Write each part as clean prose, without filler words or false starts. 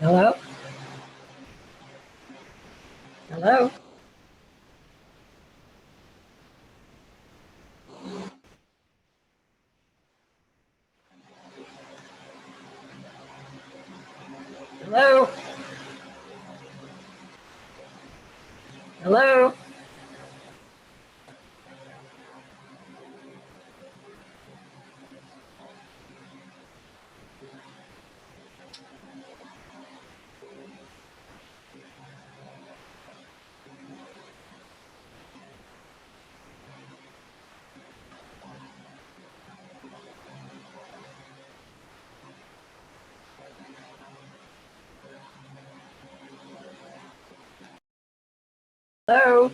Hello? Hello? Hello? Hello? Hello?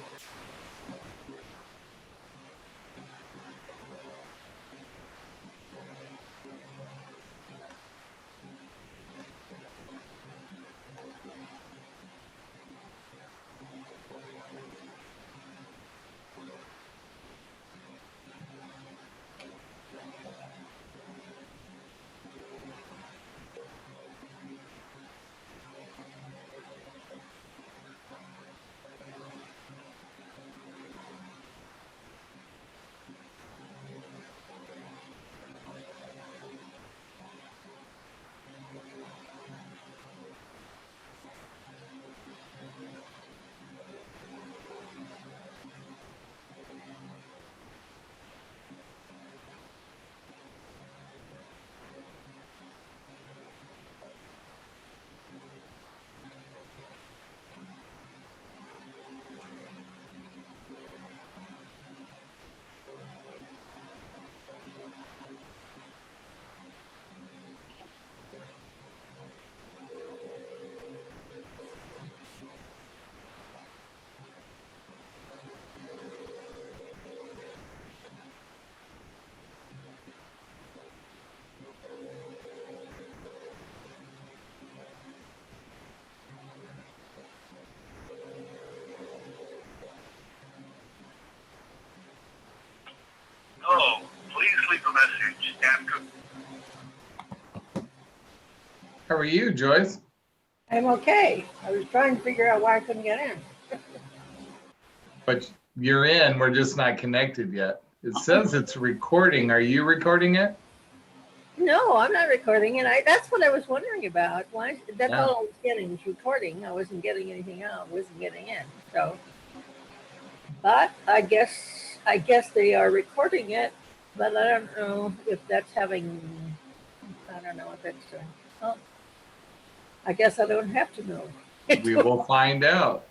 Oh, please leave a message after. How are you, Joyce? I'm okay. I was trying to figure out why I couldn't get in. But you're in, we're just not connected yet. It says it's recording. Are you recording it? No, I'm not recording it. That's what I was wondering about. Why? That's Yeah. all I was getting was recording. I wasn't getting anything out. I wasn't getting in. So, but I guess they are recording it. But I don't know if that's having. I don't know if it's. Oh, I guess I don't have to know. We will find out.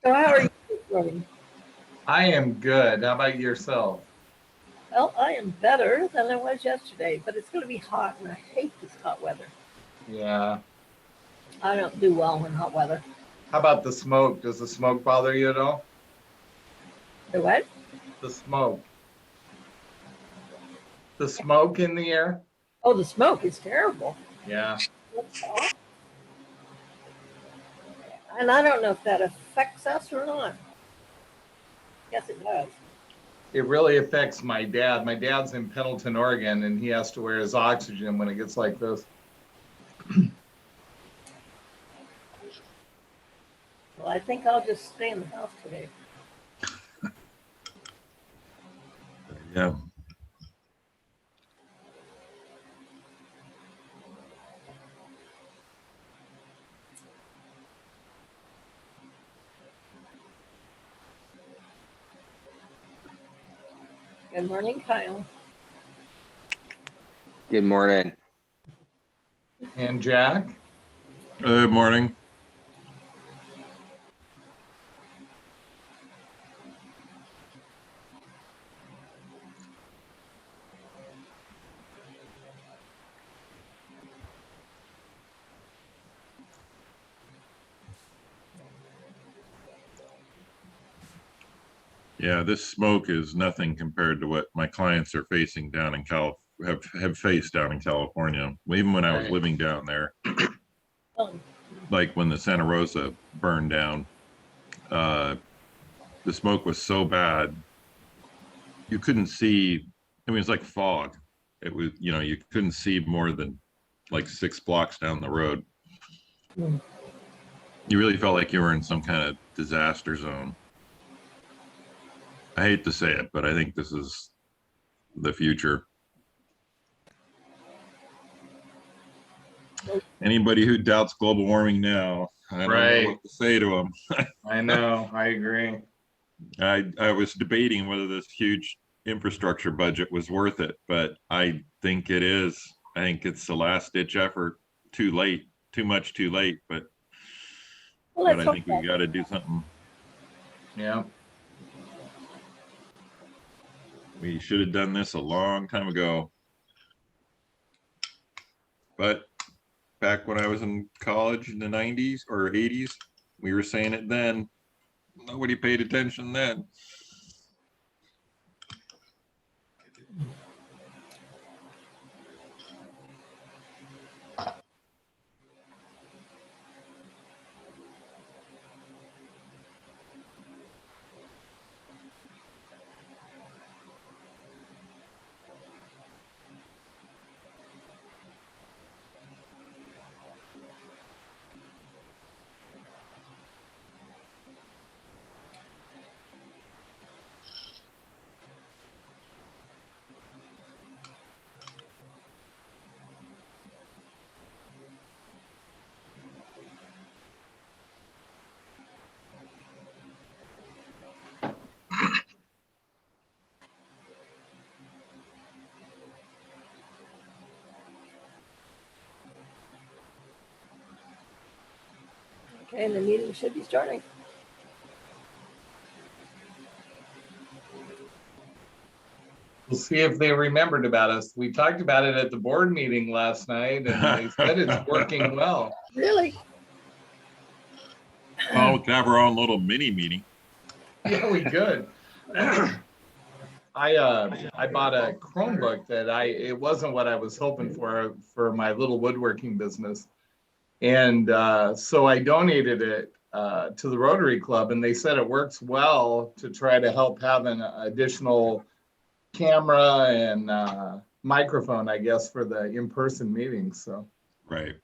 So how are you doing? I am good. How about yourself? Well, I am better than I was yesterday, but it's going to be hot, and I hate this hot weather. Yeah. I don't do well in hot weather. How about the smoke? Does the smoke bother you at all? The what? The smoke. The smoke in the air? Oh, the smoke is terrible. Yeah. And I don't know if that affects us or not. Yes, it does. It really affects my dad. My dad's in Pendleton, Oregon, and he has to wear his oxygen when it gets like this. Well, I think I'll just stay in the house today. Yeah. Good morning, Kyle. Good morning. And Jack? Good morning. Yeah, this smoke is nothing compared to what my clients are facing down in have faced down in California. Even when I was Right. living down there, Oh, like when the Santa Rosa burned down, the smoke was so bad you couldn't see. I mean, it's like fog. It was, you couldn't see more than like 6 blocks down the road. Hmm. You really felt like you were in some kind of disaster zone. I hate to say it, but I think this is the future. Anybody who doubts global warming now, I don't know what to say to them. I know, I agree. I was debating whether this huge infrastructure budget was worth it, but I think it is. I think it's the last ditch effort. Too late, too much too late, but Well, I think we got to do something. Yeah. We should have done this a long time ago. But back when I was in college in the 90s or 80s, we were saying it then. Nobody paid attention then. Okay, and the meeting should be starting. We'll see if they remembered about us. We talked about it at the board meeting last night, and they said it's working well. Really? Well, we can have our own little mini meeting. Yeah, we could. I bought a Chromebook that it wasn't what I was hoping for my little woodworking business. And so I donated it to the Rotary Club, and they said it works well to try to help have an additional camera and microphone, I guess, for the in-person meetings. So Right.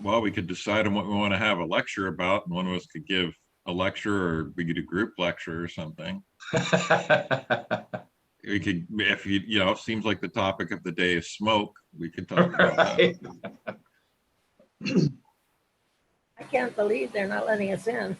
Well, we could decide on what we want to have a lecture about, and one of us could give a lecture, or we could do group lecture or something. We could, if it seems like the topic of the day is smoke, we could talk about that. I can't believe they're not letting us in.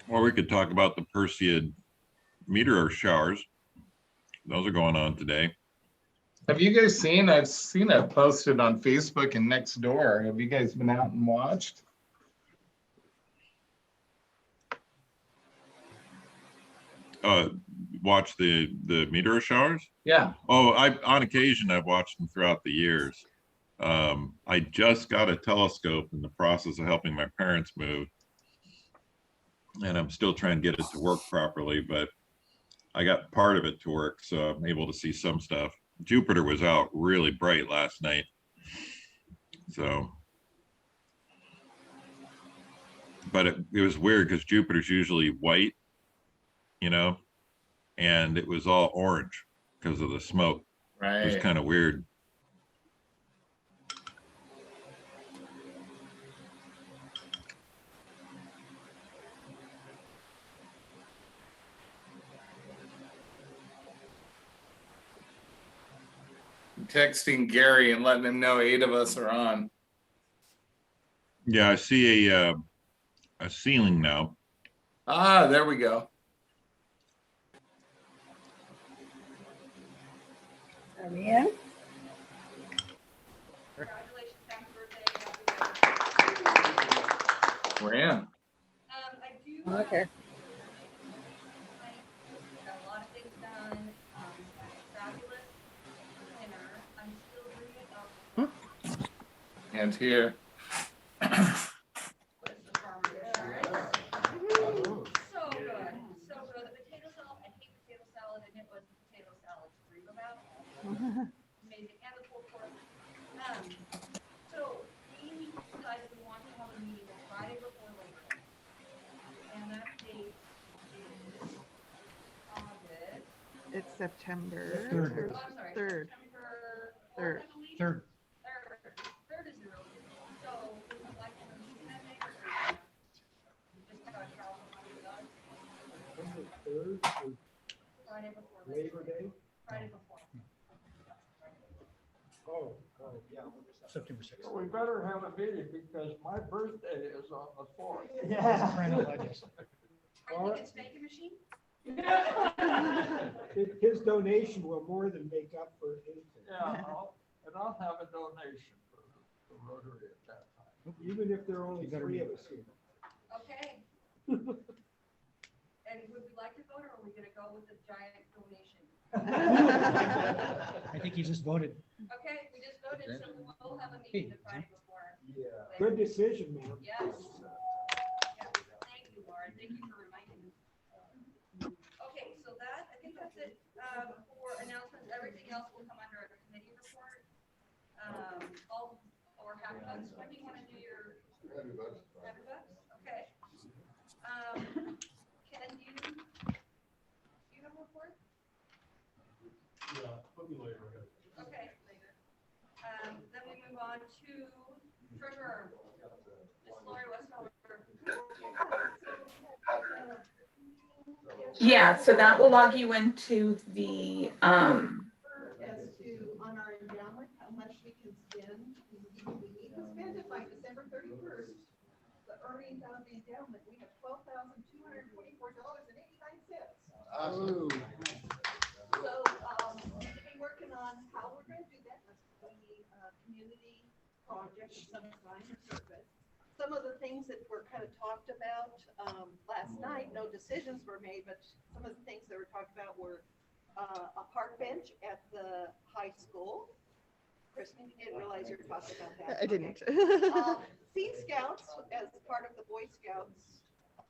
Or we could talk about the Perseid meteor showers. Those are going on today. Have you guys seen? I've seen it posted on Facebook and Nextdoor. Have you guys been out and watched? Watch the meteor showers? Yeah. Oh, on occasion I've watched them throughout the years. I just got a telescope in the process of helping my parents move, and I'm still trying to get it to work properly, but I got part of it to work, so I'm able to see some stuff. Jupiter was out really bright last night. So, but it was weird because Jupiter's usually white, and it was all orange because of the smoke. Right. It was kind of weird. Texting Gary and letting him know 8 of us are on. Yeah, I see a ceiling now. Ah, there we go. Are we in? Congratulations, happy birthday. We're in. I do. Okay. Got a lot of things done. Fabulous winner. I'm still bringing up. And here. What's the farmer's insurance? So good, so good. The potato salad, I hate potato salad, and it was Amazing, and the full court. So we decided we want to have a meeting the Friday before Labor Day. And that date is August. It's September. Oh, I'm sorry. Third. September. Third. I believe. Third. Third is the earliest. So we would like to meet that day or just have a calendar. Friday before Labor Day? Friday before. Oh, yeah. September 6th. We better have a meeting because my birthday is on the 4th. Yeah. Are you thinking spanking machine? His donation will more than make up for anything. Yeah, I'll have a donation for Rotary at that time. Even if there are only 3 of us here. Okay. And would we like to vote or are we gonna go with the giant donation? I think you just voted. Okay, we just voted, so we'll have a meeting the Friday before. Yeah. Good decision, man. Yes. Yeah. Thank you, Lauren. Thank you for reminding me. Okay, so that, I think that's it, for announcements. Everything else will come under a committee report. Or happy bucks. When do you want to do your? Happy bucks? Okay. Ken, you have a report? Yeah, put me later. Okay, later. Then we move on to treasurer, Ms. Lori Westfeller. Yeah, so that will log you into the, As to, on our endowment, how much we can spend. We need to spend it by December 31st. The earnings out of the endowment, we have $12,224.89. Oh. So, we've been working on how we're gonna do that. That's the community project of some kind or service. Some of the things that were kind of talked about, last night, no decisions were made, but some of the things that were talked about were, a park bench at the high school. Kristen, you didn't realize you were talking about that. I didn't. Sea Scouts as part of the Boy Scouts.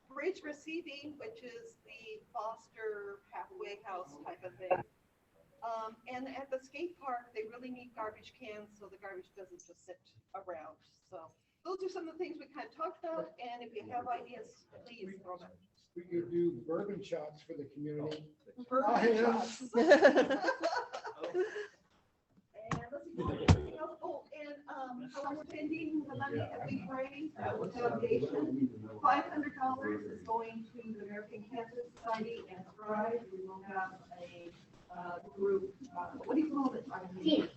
Bridge receiving, which is the foster halfway house type of thing. And at the skate park, they really need garbage cans, so the garbage doesn't just sit around. So those are some of the things we kind of talked about, and if you have ideas, please throw them. We could do bourbon shots for the community. Bourbon shots. And let's see, anything else? Oh, and how we're spending the money that we raised at the foundation. $500 is going to the American Cancer Society and Thrive. We will have a group, what do you call it? Team.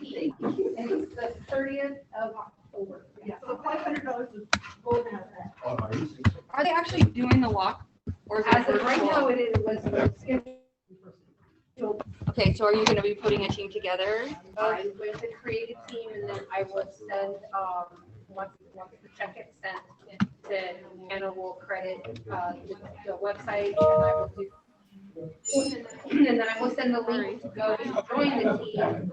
Team. And it's the 30th of October. Yeah, so $500 is going to that. Are they actually doing the walk? Or is it As of right virtual? now, it was scheduled. Okay, so are you gonna be putting a team together? I'm going to create a team and then I will send, once the check gets sent, then Anna will credit, the website and I will do. And then I will send the link to go join the team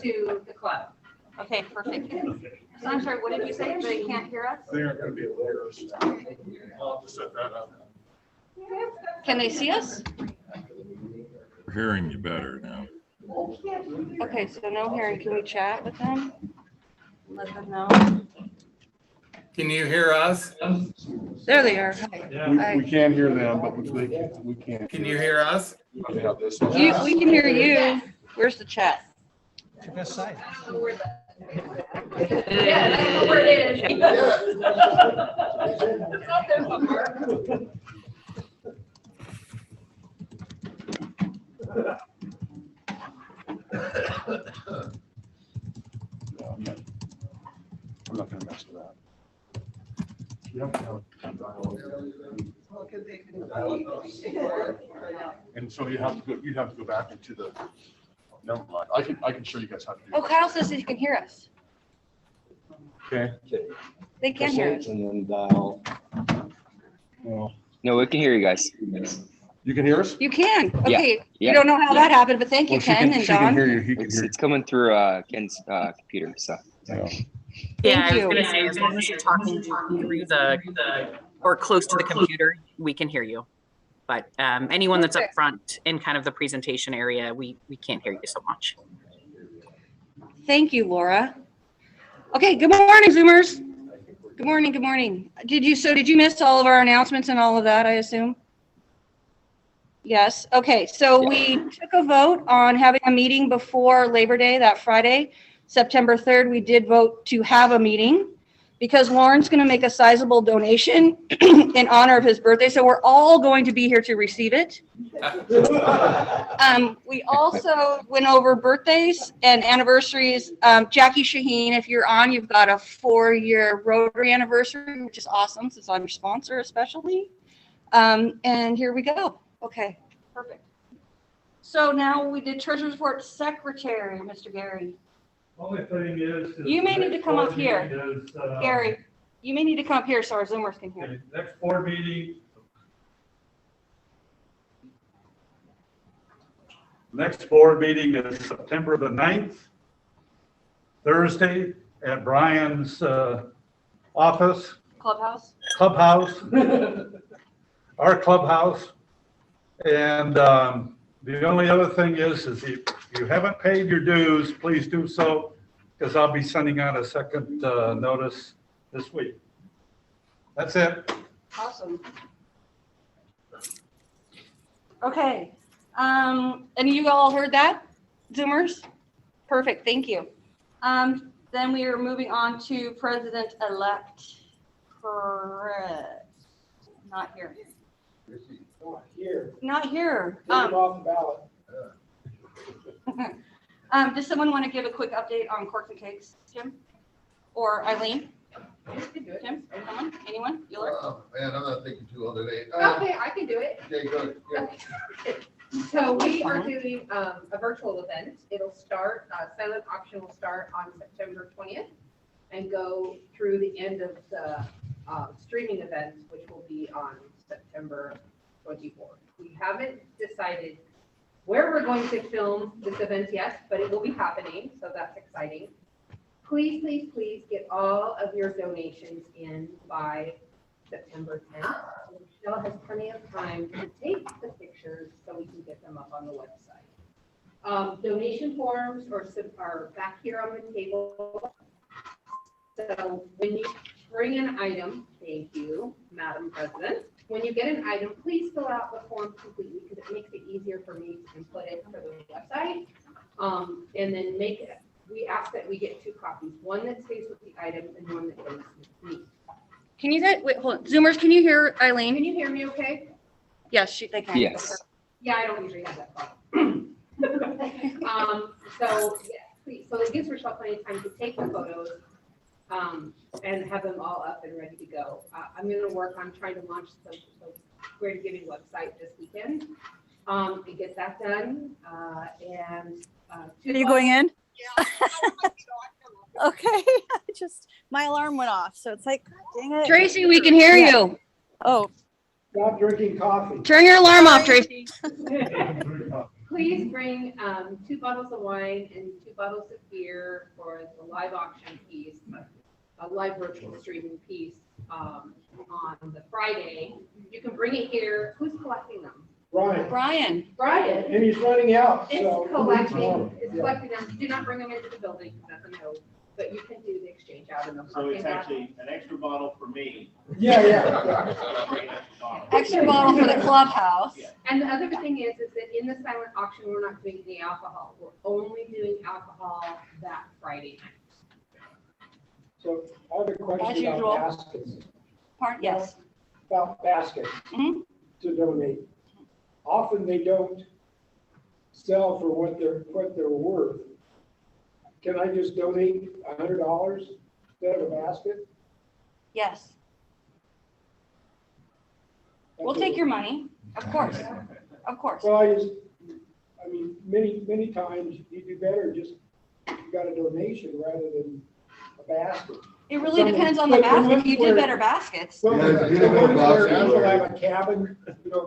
to the club. Okay, perfect. So I'm sorry, what did you say? They can't hear us? They aren't gonna be there. I'll have to set that up. Can they see us? We're hearing you better now. Okay, so no hearing. Can we chat with them? Let them know. Can you hear us? There they are. Hi. We can't hear them, but we can't. Can you hear us? We can hear you. Where's the chat? Your best side. Yeah, that's where it is. It's not there somewhere. I'm not gonna mess with that. And so you have to go back into the, never mind, I can show you guys how to do Oh, it. Kyle says he can hear us. Okay. They can hear us. And then dial. Well, No, we can hear you guys. you can hear us? You can. Okay. Yeah. You don't know how that happened, but thank you, Well, she Ken and she can Don. hear you, he can hear you. It's coming through Ken's computer, so. Yeah. Yeah, I was you. gonna say, as long as you're talking through the, or close to the computer, we can hear you. But anyone that's up Okay. front in kind of the presentation area, we can't hear you so much. Thank you, Laura. Okay, good morning, Zoomers. Good morning, good morning. Did you miss all of our announcements and all of that, I assume? Yes, okay, so we took a vote on having a meeting before Labor Day, that Friday, September 3rd. We did vote to have a meeting because Lauren's gonna make a sizable donation in honor of his birthday, so we're all going to be here to receive it. We also went over birthdays and anniversaries. Jackie Shaheen, if you're on, you've got a 4-year Rotary anniversary, which is awesome since I'm your sponsor especially. And here we go. Okay, perfect. So now we did treasurer's report secretary, Mr. Gary. Only thing is. You may need to come up here. Is, Gary, you may need to come up here so our Zoomers can hear. okay, next board meeting. Next board meeting is September the 9th, Thursday at Brian's office. Clubhouse. Our clubhouse. And the only other thing is if you haven't paid your dues, please do so, because I'll be sending out a second notice this week. That's it. Awesome. Okay. And you all heard that, Zoomers? Perfect, thank you. Then we are moving on to President-elect Perez. Not here. Not here. Take it off the ballot. Does someone want to give a quick update on Corks and Cakes, Jim? Or Eileen? Jim? Anyone? Bueller? Man, I'm not thinking too well today. Okay, I can do it. Okay, good. Yeah. So we are doing a virtual event. It'll start, silent auction will start on September 20th and go through the end of the streaming event, which will be on September 24th. We haven't decided where we're going to film this event yet, but it will be happening, so that's exciting. Please, please, please get all of your donations in by September 10th. Michelle has plenty of time to take the pictures so we can get them up on the website. Donation forms are back here on the table. So when you bring an item, thank you, Madam President. When you get an item, please fill out the form completely because it makes it easier for me to input it for the website. And then we ask that we get 2 copies, one that stays with the item and one that goes with me. Can you guys, wait, hold on. Zoomers, can you hear Eileen? Can you hear me okay? Yes, they can. Yes. Yeah, I don't usually have that problem. So, yeah, please, so it gives Rochelle plenty of time to take the photos and have them all up and ready to go. I'm going to work on trying to launch the Greater Giving website this weekend and get that done. Are you going in? Yeah. Okay. My alarm went off, so it's like, dang it. Tracy, we can hear you. Oh. Stop drinking coffee. Turn your alarm off, Tracy. Please bring 2 bottles of wine and 2 bottles of beer for the live auction piece, a live virtual streaming piece on the Friday. You can bring it here. Who's collecting them? Brian. Brian. And he's running out. It's so- collecting them. Do not bring them into the building. That's a no. But you can do the exchange out in the So parking it's lot. actually an extra bottle for me. Yeah. Extra bottle for the clubhouse. And the other thing is that in the silent auction, we're not doing any alcohol. We're only doing alcohol that Friday night. So I have a As question usual. about baskets. Pardon? Yes. About baskets to donate. Often they don't sell for what they're worth. Can I just donate $100 instead of a basket? Yes. We'll take your money, of course, of course. Well, I mean, many times you do better just, you got a donation rather than a basket. It really depends on the basket. You do better baskets. Well, Yeah, you don't have a where basket. people have a cabin,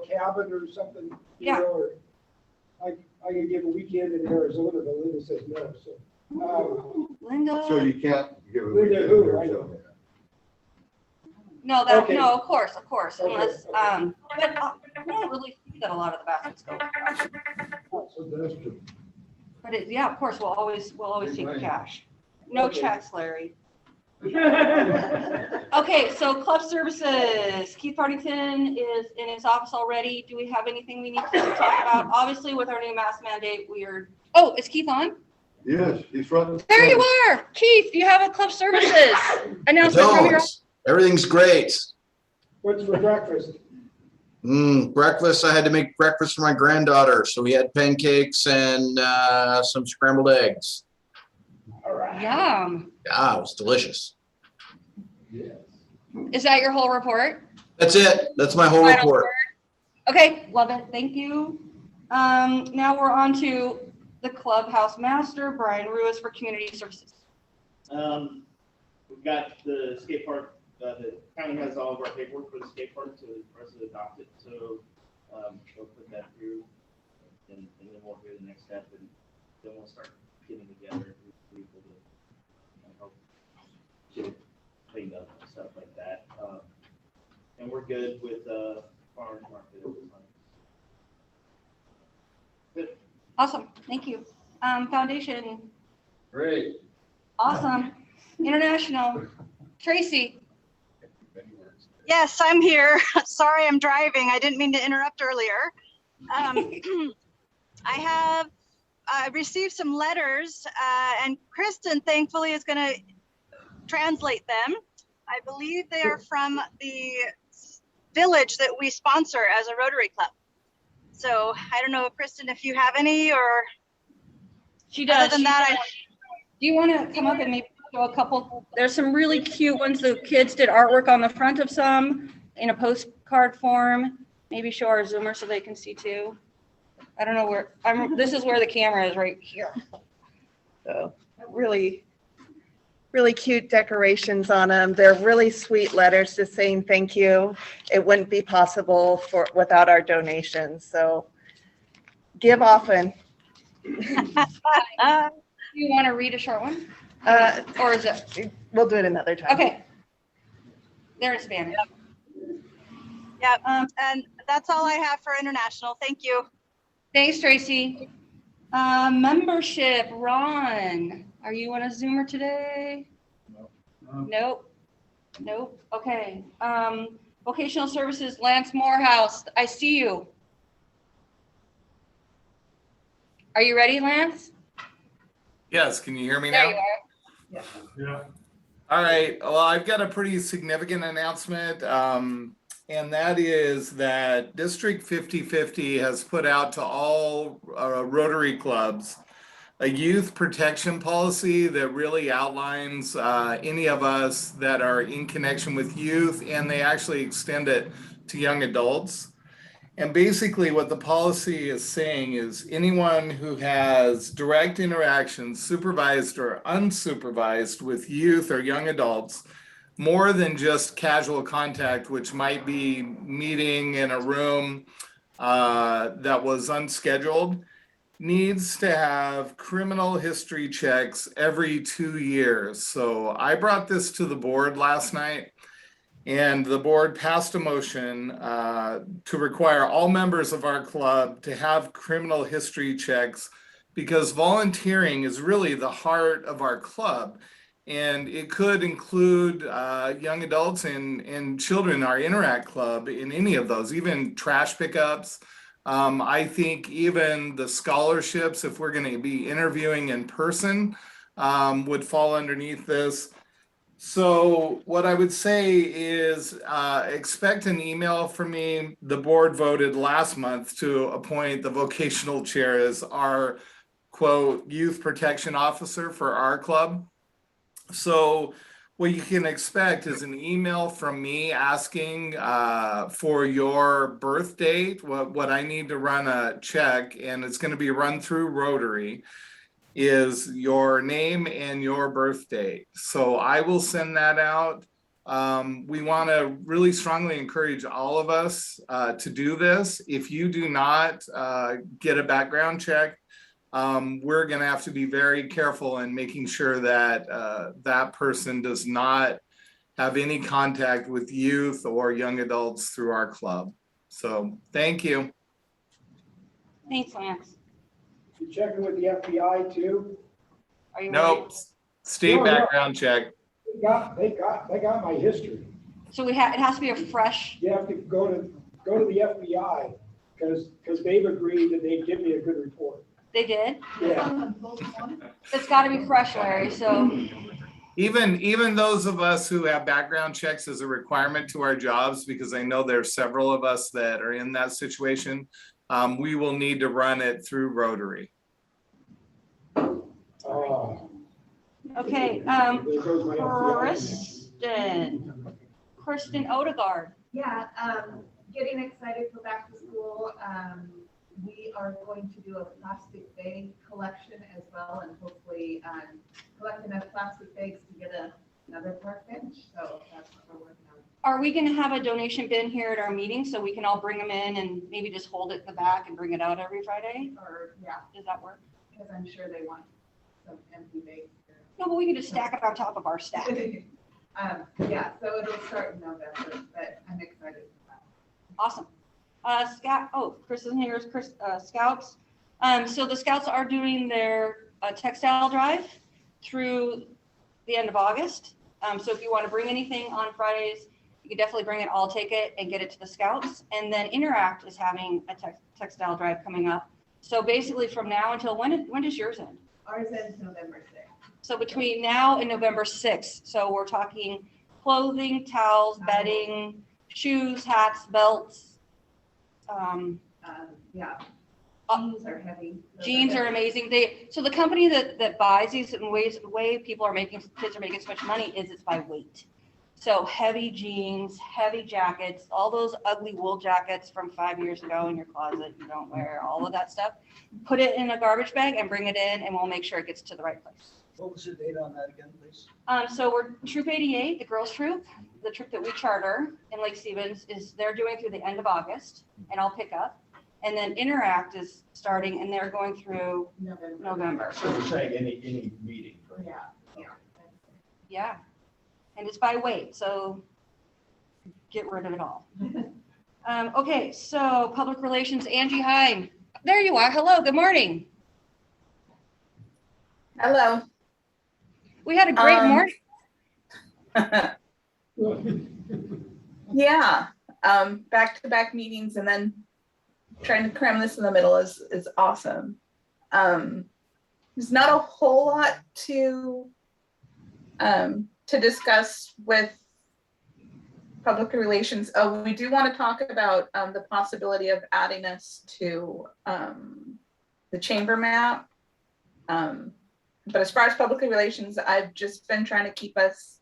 cabin or something, Yeah. or I could give a weekend in Arizona, but Linda says no, so. Linda. So you can't give a Linda weekend who, here, I so. know. No, that, Okay. no, of course, Okay. unless, but I don't really see that a lot of the baskets go. But it, yeah, of course, we'll always take cash. No Okay. checks, Larry. Okay, so club services, Keith Partington is in his office already. Do we have anything we need to talk about? Obviously, with our new mask mandate, oh, is Keith on? Yes, he's front. There you are. Keith, do you have a club services announcement from your? Everything's great. What's for breakfast? Breakfast, I had to make breakfast for my granddaughter. So we had pancakes and some scrambled eggs. All right. Yum. Yeah, it was delicious. Is that your whole report? That's it. That's my whole Final report. word? Okay, love it. Thank you. Now we're on to the clubhouse master, Brian Ruiz for community services. We've got the skate park, the county has all of our paperwork for the skate park, so for us to adopt it, so we'll put that through, and then we'll do the next step, and then we'll start getting together with people to help get it cleaned up and stuff like that. And we're good with farmers market at the time. Good. Awesome, thank you. Foundation, Great. awesome. International, Tracy. Yes, I'm here. Sorry, I'm driving. I didn't mean to interrupt earlier. I have received some letters, and Kristen thankfully is going to translate them. I believe they are from the village that we sponsor as a Rotary Club. So I don't know, Kristen, if you have any, or She does. Other than that, do you want to come up and maybe show a couple? There's some really cute ones. The kids did artwork on the front of some in a postcard form. Maybe show our Zoomer so they can see too. I don't know where this is where the camera is, right here. So really cute decorations on them. They're really sweet letters just saying thank you. It wouldn't be possible without our donations. So give often. Do you want to read a short one? Or is it? We'll do it another time. Okay. They're in Spanish. Yep. And that's all I have for international. Thank you. Thanks, Tracy. Membership, Ron. Are you on a Zoomer today? Nope. Nope. Okay. Vocational services, Lance Morehouse. I see you. Are you ready, Lance? Yes, can you hear me There now? you are. Yeah. All right, well, I've got a pretty significant announcement, and that is that District 5050 has put out to all Rotary clubs a youth protection policy that really outlines any of us that are in connection with youth, and they actually extend it to young adults. And basically what the policy is saying is anyone who has direct interactions, supervised or unsupervised, with youth or young adults, more than just casual contact, which might be meeting in a room that was unscheduled, needs to have criminal history checks every 2 years. So I brought this to the board last night, and the board passed a motion to require all members of our club to have criminal history checks, because volunteering is really the heart of our club. And it could include young adults and children, our Interact Club, in any of those, even trash pickups. I think even the scholarships, if we're going to be interviewing in person, would fall underneath this. So what I would say is expect an email from me. The board voted last month to appoint the vocational chair as our, quote, youth protection officer for our club. So what you can expect is an email from me asking for your birth date, what I need to run a check, and it's going to be run through Rotary, is your name and your birth date. So I will send that out. We want to really strongly encourage all of us to do this. If you do not get a background check, we're going to have to be very careful in making sure that that person does not have any contact with youth or young adults through our club. So thank you. Thanks, Lance. You checking with the FBI too? Are you Nope. State No, no. background check. They got my history. So it has to be a fresh. You have to go to the FBI because they've agreed that they'd give me a good report. They did? Yeah. It's got to be fresh, Larry, so. Even those of us who have background checks as a requirement to our jobs, because I know there's several of us that are in that situation, we will need to run it through Rotary. Okay, Kristen Odegaard. Yeah, getting excited for back to school. We are going to do a plastic bag collection as well, and hopefully collect enough plastic bags to get another park bench. So that's what we're working on. Are we gonna have a donation bin here at our meeting so we can all bring them in and maybe just hold it in the back and bring it out every Friday? Or, yeah. Does that work? Because I'm sure they want some empty bags here. No, but we can just stack it on top of our stack. Yeah, so it'll start in November, but I'm excited for that. Awesome. Chris isn't here. Scouts. So the Scouts are doing their textile drive through the end of August. So if you want to bring anything on Fridays, you can definitely bring it. I'll take it and get it to the Scouts. And then Interact is having a textile drive coming up. So basically from now until when does yours end? Ours ends November 6th. So between now and November 6th. So we're talking clothing, towels, bedding, shoes, hats, belts. Yeah. Jeans are heavy. Jeans are amazing. So the company that buys these and the way kids are making so much money is it's by weight. So heavy jeans, heavy jackets, all those ugly wool jackets from 5 years ago in your closet you don't wear, all of that stuff. Put it in a garbage bag and bring it in, and we'll make sure it gets to the right place. What was the date on that again, please? So we're Troop 88, the girls' troop, the troop that we charter in Lake Stevens they're doing through the end of August, and I'll pick up. And then Interact is starting, and they're going through November. So you're saying any meeting? Yeah, yeah. Yeah, and it's by weight, so get rid of it all. Okay, so public relations, Angie Hine. There you are. Hello, good morning. Hello. We had a great morning. Yeah, back-to-back meetings and then trying to cram this in the middle is awesome. There's not a whole lot to discuss with public relations. We do want to talk about the possibility of adding us to the chamber map. But as far as public relations, I've just been trying to keep us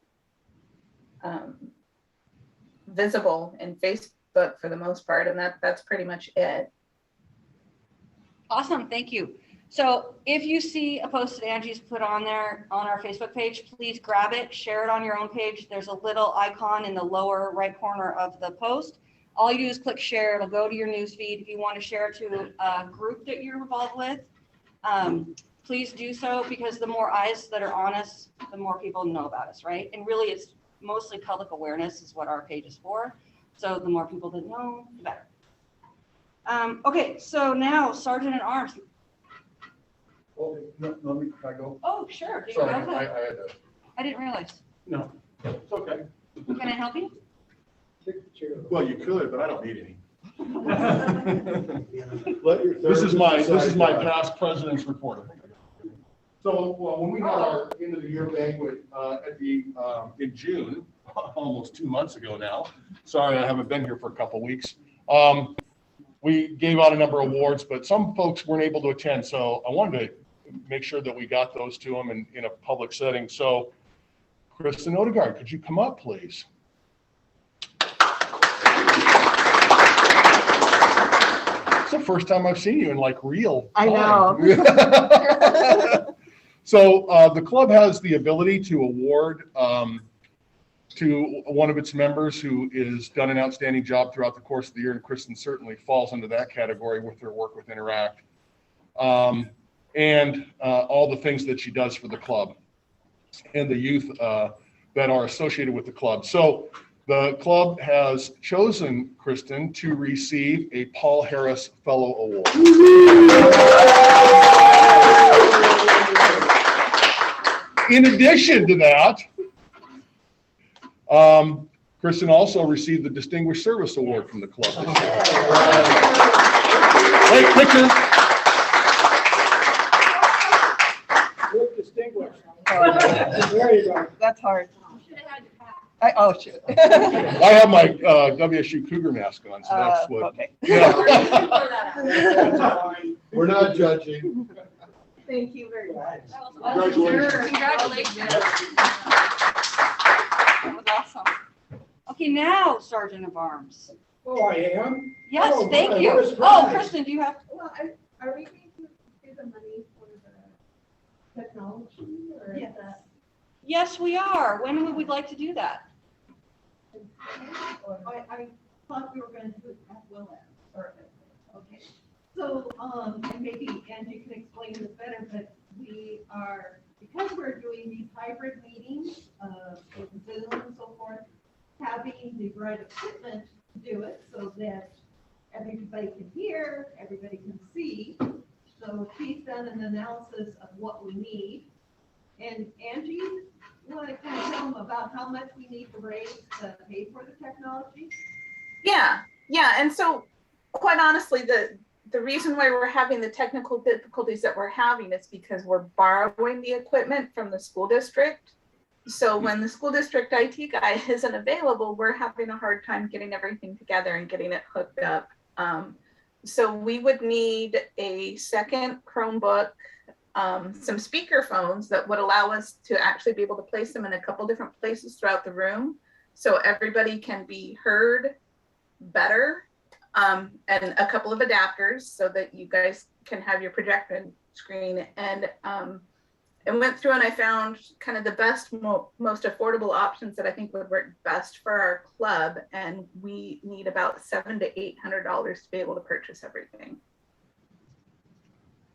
visible in Facebook for the most part, and that's pretty much it. Awesome, thank you. So if you see a post that Angie's put on there on our Facebook page, please grab it, share it on your own page. There's a little icon in the lower right corner of the post. All you do is click share. It'll go to your news feed. If you want to share it to a group that you're involved with, please do so, because the more eyes that are on us, the more people know about us, right? And really it's mostly public awareness is what our page is for. So the more people that know, the better. Okay, so now Sergeant at Arms. Well, let me, can I go? Oh, sure. Do you Sorry, have I that? had to. I didn't realize. No, it's okay. Can I help you? Well, you could, but I don't need any. Let your This is my decide. past president's report. So when we had our end of the year banquet in June, almost 2 months ago now. Sorry, I haven't been here for a couple weeks. We gave out a number of awards, but some folks weren't able to attend. So I wanted to make sure that we got those to them in a public setting. So Kristen Odegaard, could you come up, please? It's the first time I've seen you in like real I time. know. So the club has the ability to award to one of its members who has done an outstanding job throughout the course of the year, and Kristen certainly falls into that category with her work with Interact and all the things that she does for the club and the youth that are associated with the club. So the club has chosen Kristen to receive a Paul Harris Fellow Award. In addition to that, Kristen also received the Distinguished Service Award from the club this year. Wait, picture. Look distinguished. There you go. That's hard. Shit. I have my WSU Cougar mask on, so that's what. Okay. Yeah. We're not judging. Thank you very much. Congratulations. Congratulations. That was awesome. Okay, now Sergeant of Arms. Oh, I am? Yes, Oh, thank good. you. What a Oh, surprise. Kristen, do you have? Well, are we going to do the money for the technology or is Yes. that? Yes, we are. When would we like to do that? I thought we were going to do it as well as, or, okay. So, and maybe Angie can explain this better, but we are, because we're doing these hybrid meetings, with Zoom and so forth, having the right equipment to do it so that everybody can hear, everybody can see. So she's done an analysis of what we need. And Angie, you want to kind of tell them about how much we need to raise to pay for the technology? Yeah. And so quite honestly, the reason why we're having the technical difficulties that we're having is because we're borrowing the equipment from the school district. So when the school district IT guy isn't available, we're having a hard time getting everything together and getting it hooked up. So we would need a second Chromebook, some speaker phones that would allow us to actually be able to place them in a couple different places throughout the room so everybody can be heard better, and a couple of adapters so that you guys can have your projector screen. And went through and I found kind of the best, most affordable options that I think would work best for our club. And we need about $700 to $800 to be able to purchase everything.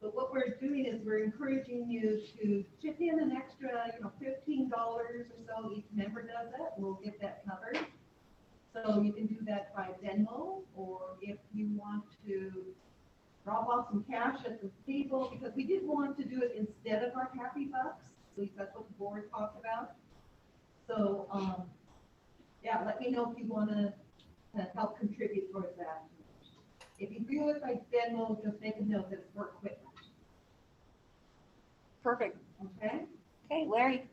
But what we're doing is we're encouraging you to chip in an extra, $15 or so. Each member does that. We'll get that covered. So you can do that by Venmo, or if you want to drop off some cash at the table, because we did want to do it instead of our Happy Bucks. At least that's what the board talked about. So, yeah, let me know if you want to help contribute towards that. If you do it by Venmo, just make a note that it's for equipment. Perfect. Okay? Okay, Larry.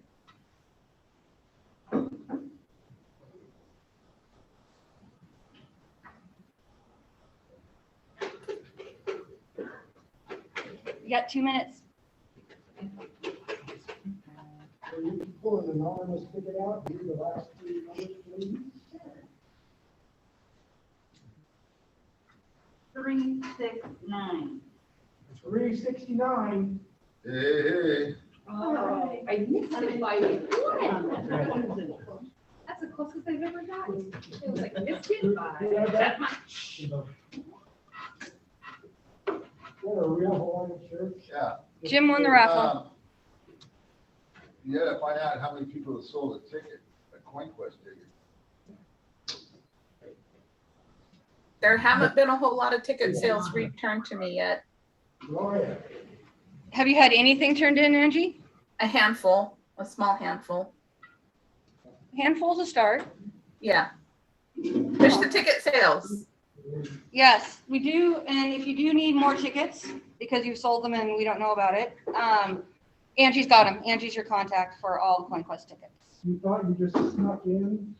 You got 2 minutes. Will you pull an anonymous ticket out, do the last 3 numbers, please? 369. 369. Hey. Oh, I missed it by one. That's the closest I've ever gotten. It was like missed it by that much. What a real Hawaiian church. Yeah. Jim won the raffle. Yeah, if I had how many people have sold a ticket, a coin quest ticket. There haven't been a whole lot of ticket sales returned to me yet. Oh, yeah. Have you had anything turned in, Angie? A handful, a small handful. Handful's a start. Yeah. Push the ticket sales. Yes, we do. And if you do need more tickets because you've sold them and we don't know about it, Angie's got them. Angie's your contact for all the Coin Quest tickets. You thought you just snuck in?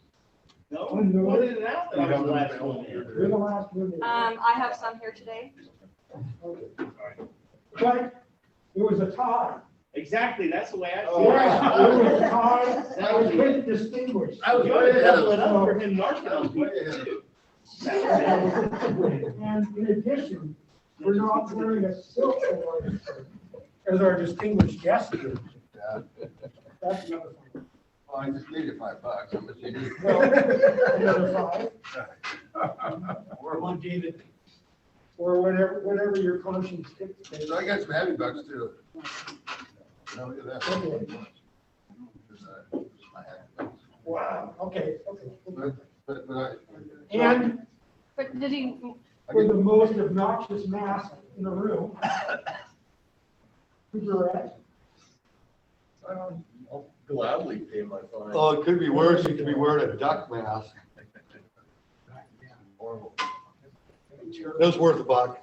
No, Unnoticed? what did it out that I was the last one in? You're the last one. in. I have some here today. But it was a tie. Exactly, that's the way I see Oh, yeah, it was a it. tie. That I was was pretty distinguished. I was going to double it up for him, Narcan too. And in addition, we're not wearing a silk award as our distinguished guest here. Yeah. That's another thing. Well, I just needed $5. How much you need? Well, another 5. Or David. Or whatever your conscience dictates. So I got some heavy bucks too. Now look at that. Okay. I had bucks. Wow, okay. But I. And But did he, for the most obnoxious mask in the room. Cigarette. I'll gladly pay my fine. Oh, it could be worse. You could be wearing a duck mask. That was worth a buck.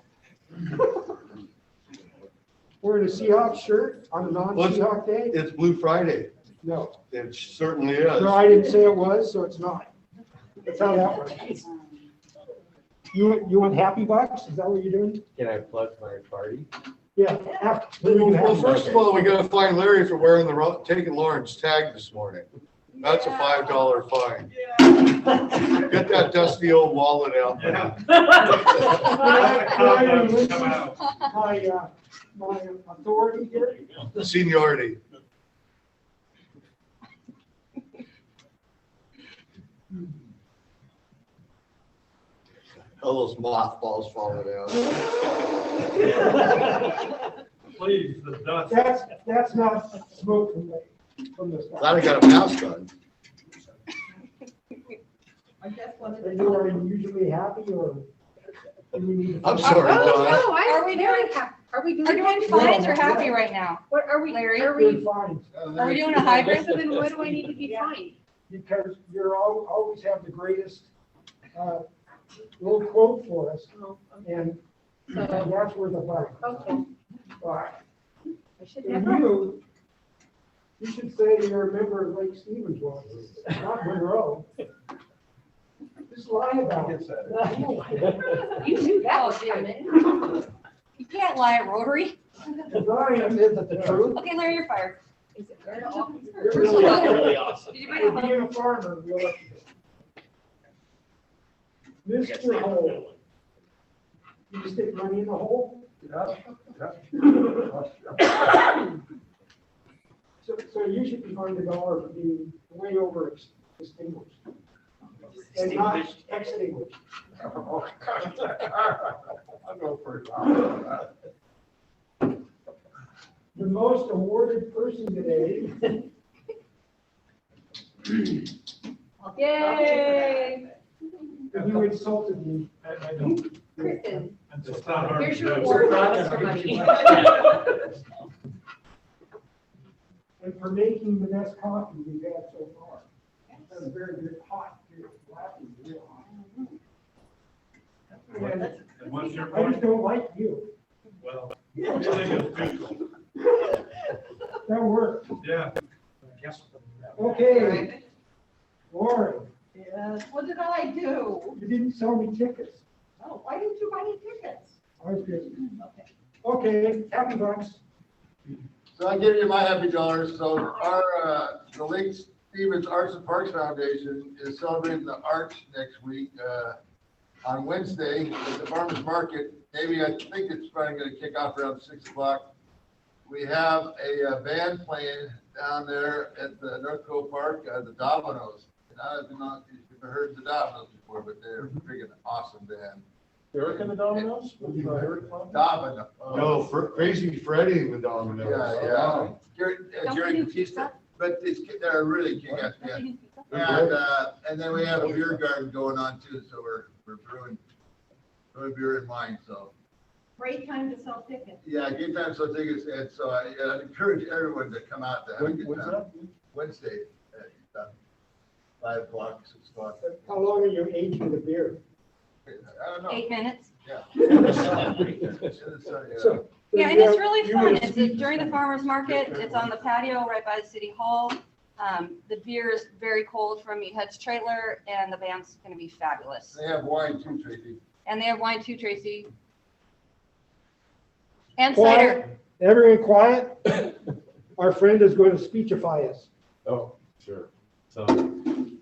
Wearing a Seahawks shirt on a non-Seahawk day? It's Blue Friday. No. It certainly is. No, I didn't say it was, so it's not. That's how that works. You want happy bucks? Is that what you're doing? Can I plug my party? Yeah. Well, first of all, we gotta find Larry for wearing taking Lauren's tag this morning. That's a $5 fine. Get that dusty old wallet out there. My authority here? Seniority. All those mothballs falling out. Please, the dust. That's not smoke from the. Glad I got a mask on. I guess one of Are the. you are usually happy or? do we need to- I'm sorry, Don. Are we doing, are we doing fines or happy right now? What are we, Larry? are Good we, fine. Are we doing a hybrid? so then what do I need to be fined? Because you're always have the greatest, little quote for us, and that's worth a buck. Okay. Right. I should And never. you should say you're a member of Lake Stevens, well, not Monroe. Just lie about it. You knew that was coming. You can't lie at Rotary. Lying is the truth. Okay, Larry, you're fired. Is it very awesome? You're really awesome. Did you bring a hug? Being a farmer, we'll let you go. Mr. Hole. You stick money in the hole? So you should be fined $1 for being way over extinguished. And not extinguished. I'll go for it. The most awarded person today. Yay! You insulted me. I don't. Kristen, It's not hard here's to your do. award, Mr. Money. And for making the best coffee we've had so far. That's a very good hot, too. Laughing, real hot. And And what's your I just point? don't like you. Well, I think it's good. That worked. Yeah. Okay. Lauren, Yes, what did I do? you didn't sell me tickets. Oh, why didn't you buy any tickets? I was busy. Okay. Okay, happy bucks. So I give you my happy dollars. So our, the Lake Stevens Arts and Parks Foundation is celebrating the arts next week, on Wednesday at the farmer's market. Maybe I think it's probably gonna kick off around 6 o'clock. We have a band playing down there at the North Cove Park, the Dominoes. And I don't know if you've ever heard the Dominoes before, but they're a freaking awesome band. Eric and the Dominoes? Domino. No, Crazy Freddy and the Dominoes. Yeah. Jerry Batista, but they're really kick-ass band. And then we have a beer garden going on too, so we're brewing beer in wine, so. Great time to sell tickets. Yeah, good time, so tickets, and so I encourage everyone to come out to have a good When's time. that? Wednesday at 5 o'clock, 6 o'clock. How long are you aging the beer? I don't know. 8 minutes. Yeah. So- Yeah, and it's really You fun. would- It's during the farmer's market. It's on the patio right by the city hall. The beer is very cold from Meathead's trailer, and the band's gonna be fabulous. They have wine too, Tracy. And they have wine too, Tracy. And cider. Quiet, everyone quiet. Our friend is going to speechify us. Oh, sure. So,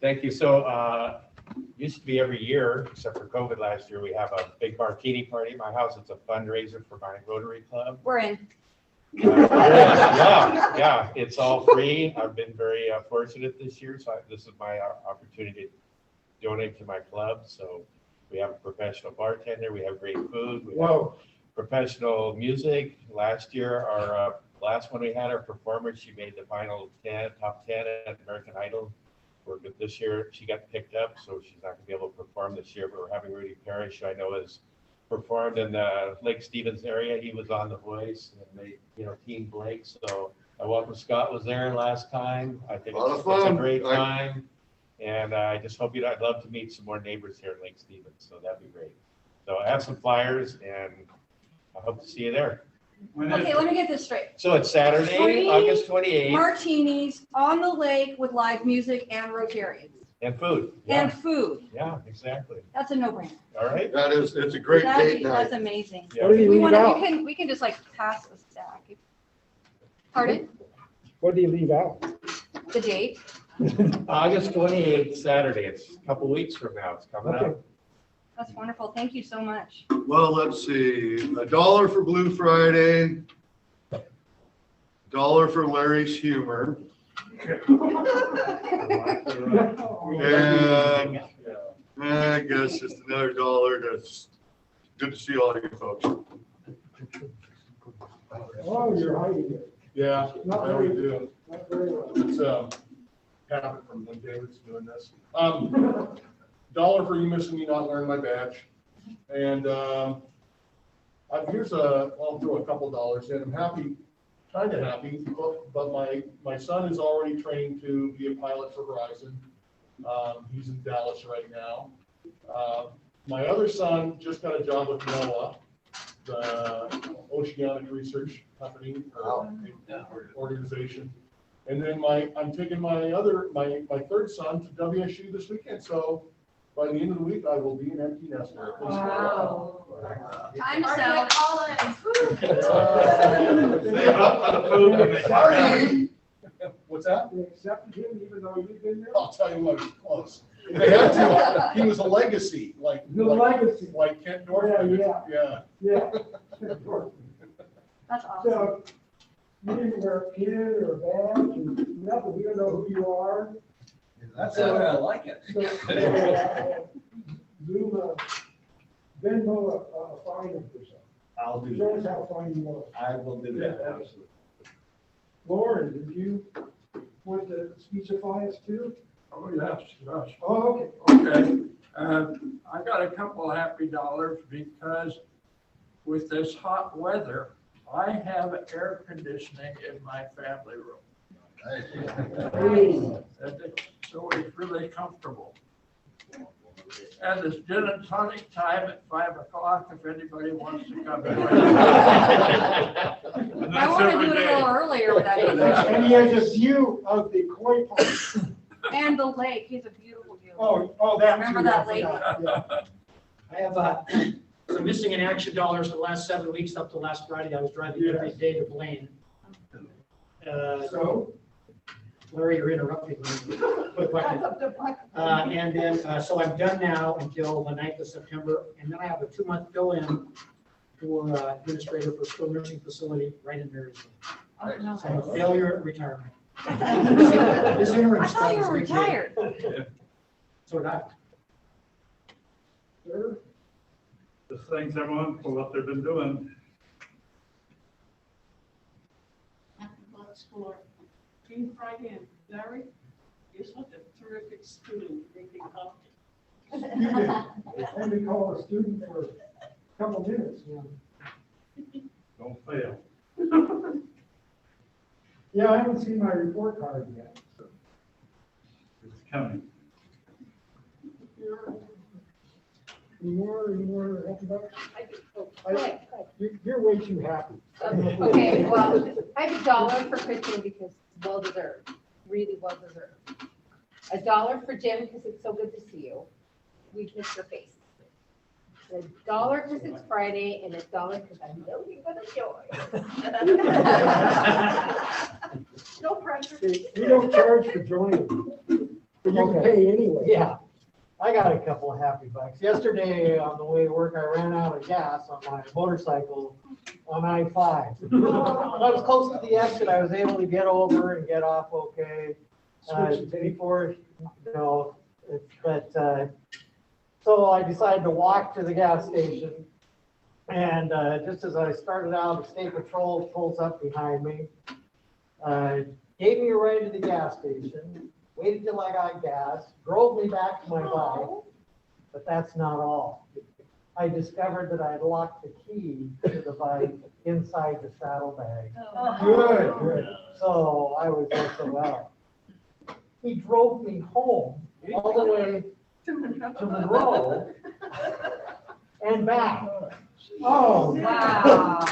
thank you. So, used to be every year, except for COVID last year, we have a big martini party at my house. It's a fundraiser for my Rotary Club. We're in. Yeah, it's all free. I've been very fortunate this year, so this is my opportunity to donate to my club. So we have a professional bartender, we have great food, we have professional music. Last year, our last one we had, our performer, she made the final 10, top 10 at American Idol But this year, she got picked up, so she's not gonna be able to perform this year, but we're having Rudy Parrish, who I know has performed in the Lake Stevens area. He was on The Voice and they, Team Blake, so I welcome Scott was there last time. I think Lot of it's a fun. great time. And I just hope I'd love to meet some more neighbors here in Lake Stevens, so that'd be great. So I have some flyers and I hope to see you there. Okay, let me get this straight. So it's Saturday, Free August 28th, Martinis on the lake with live music and Rotarians. and food. And food. Yeah, exactly. That's a no-brainer. All right. It's a great date night. That's amazing. Yeah. What do you We leave wanna, out? we can just like pass a stack. Pardon? What do you leave out? The date? August 28th, Saturday. It's a couple weeks from now. It's coming up. That's wonderful. Thank you so much. Well, let's see, $1 for Blue Friday, $1 for Larry's humor. And I guess just another $1. That's good to see all you folks. Oh, you're hiding it. Yeah, Not I already very- do. Not very well. It's habit from when David's doing this. $1 for you missing me not wearing my badge. And I'll throw a couple dollars in. I'm happy, kind of happy, but my son is already trained to be a pilot for Verizon. He's in Dallas right now. My other son just got a job with NOAA, the Oceanic Research Company, organization. And then I'm taking my third son to WSU this weekend. So by the end of the week, I will be an empty nester. Wow. Time to sell. Sorry. What's that? They accepted him even though you've been there? I'll tell you what, it's close. They had to. He was a legacy, like Kent Norton. Yeah. That's awesome. So you didn't wear a pin or a badge or nothing. We don't know who you are. That's the way I like it. Zoom, Venmo, a fine or something. I'll do Show us that. how fine you are. I will do that, absolutely. Lauren, did you want to speechify us too? Oh, yes, yes. Oh, Okay. I got a couple happy dollars because with this hot weather, I have air conditioning in my family room. So it's really comfortable. And it's gin and tonic time at 5 o'clock if anybody wants to come in. I want to do it a little earlier with that. And he has a view of the koi pond. And the lake. He's a beautiful view. Oh, that. Remember too, I that lake? forgot, I have some missing in action dollars for the last 7 weeks up to last Friday. I was driving every day to Blaine. So? Larry, you're interrupting me. Quick question. And then, so I'm done now until the 9th of September, and then I have a 2-month fill-in for administrator for school nursing facility right in Marysville. Oh, no. So I'm a failure at retirement. I thought you were retired. So did I. Sir? Just thanks everyone for what they've been doing. For Jean Friday and Larry, is what a terrific student making up. And we call a student for a couple minutes. Don't fail. Yeah, I haven't seen my report card yet. So. It's coming. Any more happy bucks? You're way too happy. Okay, well, I have $1 for Kristen because it's well deserved, really well deserved. $1 for Jim because it's so good to see you. We missed your face. $1 because it's Friday and $1 because I know you're gonna join. No pressure. We don't charge for joining, but you can pay anyway. Yeah, I got a couple of happy bucks. Yesterday on the way to work, I ran out of gas on my motorcycle on I-5. When I was close to the exit, I was able to get over and get off okay. Before, so I decided to walk to the gas station. And just as I started out, the state patrol pulls up behind me, gave me a ride to the gas station, waited till I got gas, drove me back to my bike, but that's not all. I discovered that I had locked the key to the bike inside the saddlebag. Good. So I was SOL. He drove me home all the way to Monroe and back. Oh. Wow.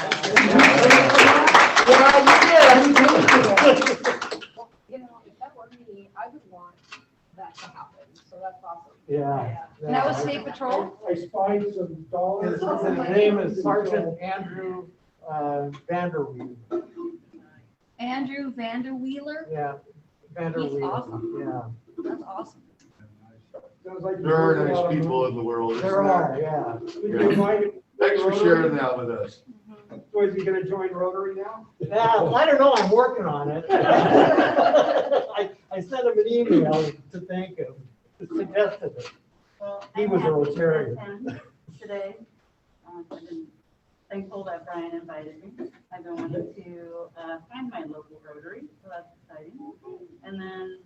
You know, if that were me, I would want that to happen, so that's awesome. Yeah. And that was state patrol? I spied some dollars. His name is Sergeant Andrew Vanderweel. Andrew Vanderwheeler. Yeah, Vanderweel. He's awesome. Yeah. That's awesome. Sounds like There are nice people in the world. isn't There are, yeah. Yeah. Thanks for sharing that with us. So is he gonna join Rotary now? Yeah, I don't know, I'm working on it. I sent him an email to thank him, suggested it. He was a Rotarian. Today, I've been thankful that Brian invited me. I've been wanting to find my local Rotary, so that's exciting. And then,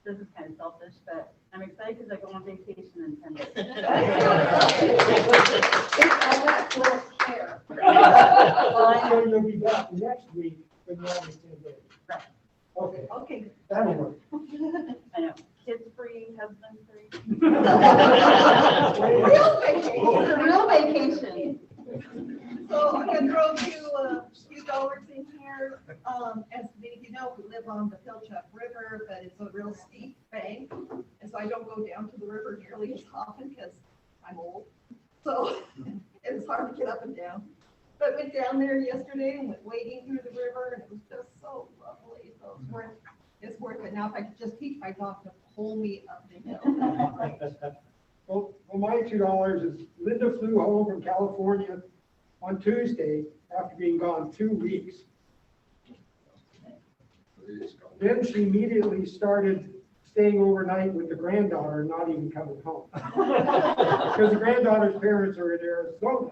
this is kind of selfish, but I'm excited because I go on vacation in 10 days. So you'll be back next week when you have the 10 days. Right. Okay, Okay. that'll work. I know, kids free, husband free. Real vacation. Real vacation. So I'm gonna throw a few dollars in here. As many of you know, we live on the Pilchuck River, but it's a real steep bank. And so I don't go down to the river nearly as often because I'm old. So it's hard to get up and down. But went down there yesterday and went wading through the river and it was just so lovely. So it's worth it. Now if I could just teach my dog to pull me up the hill. Well, my $2 is Linda flew home from California on Tuesday after being gone 2 weeks. Then she immediately started staying overnight with the granddaughter and not even coming home. Because the granddaughter's parents are in Arizona.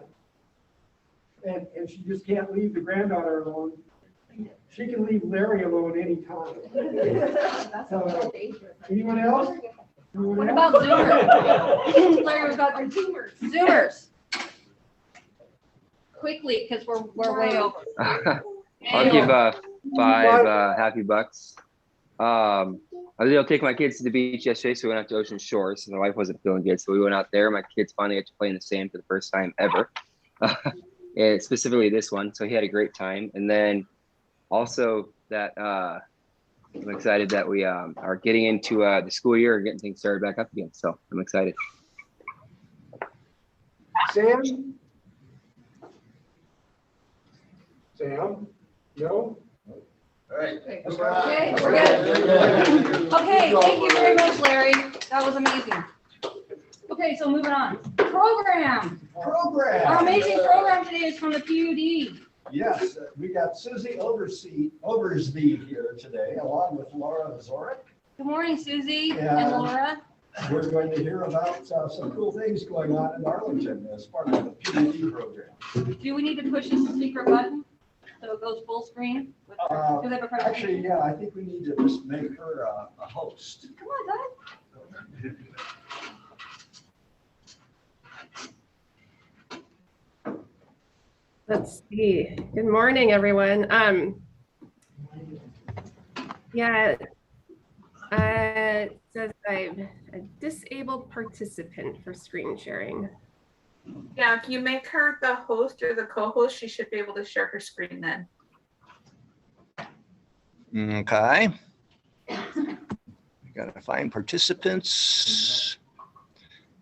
And she just can't leave the granddaughter alone. She can leave Larry alone anytime. That's so dangerous. Anyone else? What about Zoomers? Larry, what about your Zoomers? Zoomers. Quickly, because we're way over. I'll give 5 happy bucks. I was able to take my kids to the beach yesterday, so we went out to Ocean Shores. My wife wasn't feeling good, so we went out there. My kids finally got to play in the sand for the first time ever. And specifically this one, so he had a great time. And then also that I'm excited that we are getting into the school year and getting things started back up again. So I'm excited. Sam? Sam? No? All right. Okay, we're good. Okay, thank you very much, Larry. That was amazing. Okay, so moving on. Program. Our amazing program today is from the PUD. Yes, we got Susie Oversby here today, along with Laura Zorick. Good morning, Susie and Yeah. Laura. We're going to hear about some cool things going on in Arlington as part of the PUD program. Do we need to push this secret button so it goes full screen? Do they have a presentation? Actually, yeah, I think we need to just make her a host. Come on, guys. Let's see. Good morning, everyone. Yeah, it says I'm a disabled participant for screen sharing. Yeah, if you make her the host or the co-host, she should be able to share her screen then. Okay. We gotta find participants.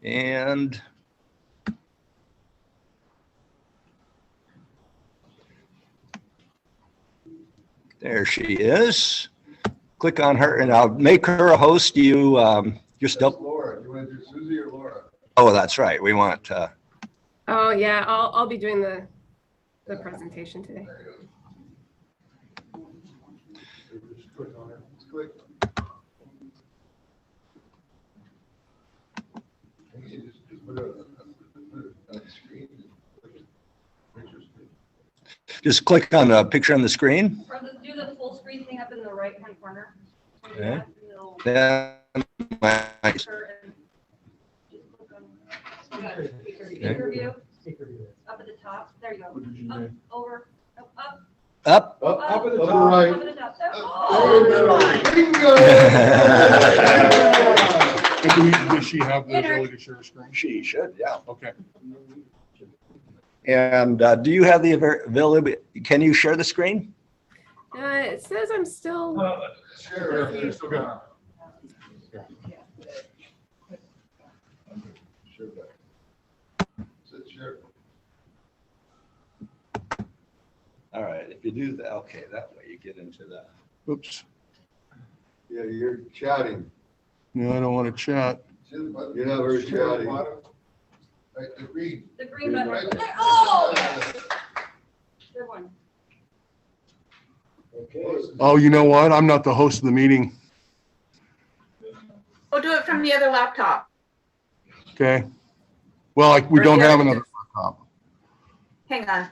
And there she is. Click on her and I'll make her a host. You're still. Laura, you want to do Susie or Laura? Oh, that's right. We want, Oh yeah, I'll be doing the presentation today. Just click on it. Just click. Just put it on the screen. just click on the picture on the screen. Or do the full screen thing up in the right-hand corner. Okay. It'll Then my- Speaker view, up at the top, there you go. Up, over, up. Up. Up at the Up top. Right. at the top. Does she have the ability to share a screen? She should, yeah. Okay. And do you have the availability? Can you share the screen? It says I'm still. Sure. She's still got Sure. All right, if you do that, okay, that way you get into that. Oops. Yeah, you're chatting. No, I don't want to chat. You're not very chatty. Right, the green. The green button right Right. there. Oh! Good one. Okay. Oh, you know what? I'm not the host of the meeting. We'll do it from the other laptop. Okay. Well, we Or don't the have other- another laptop. Hang on.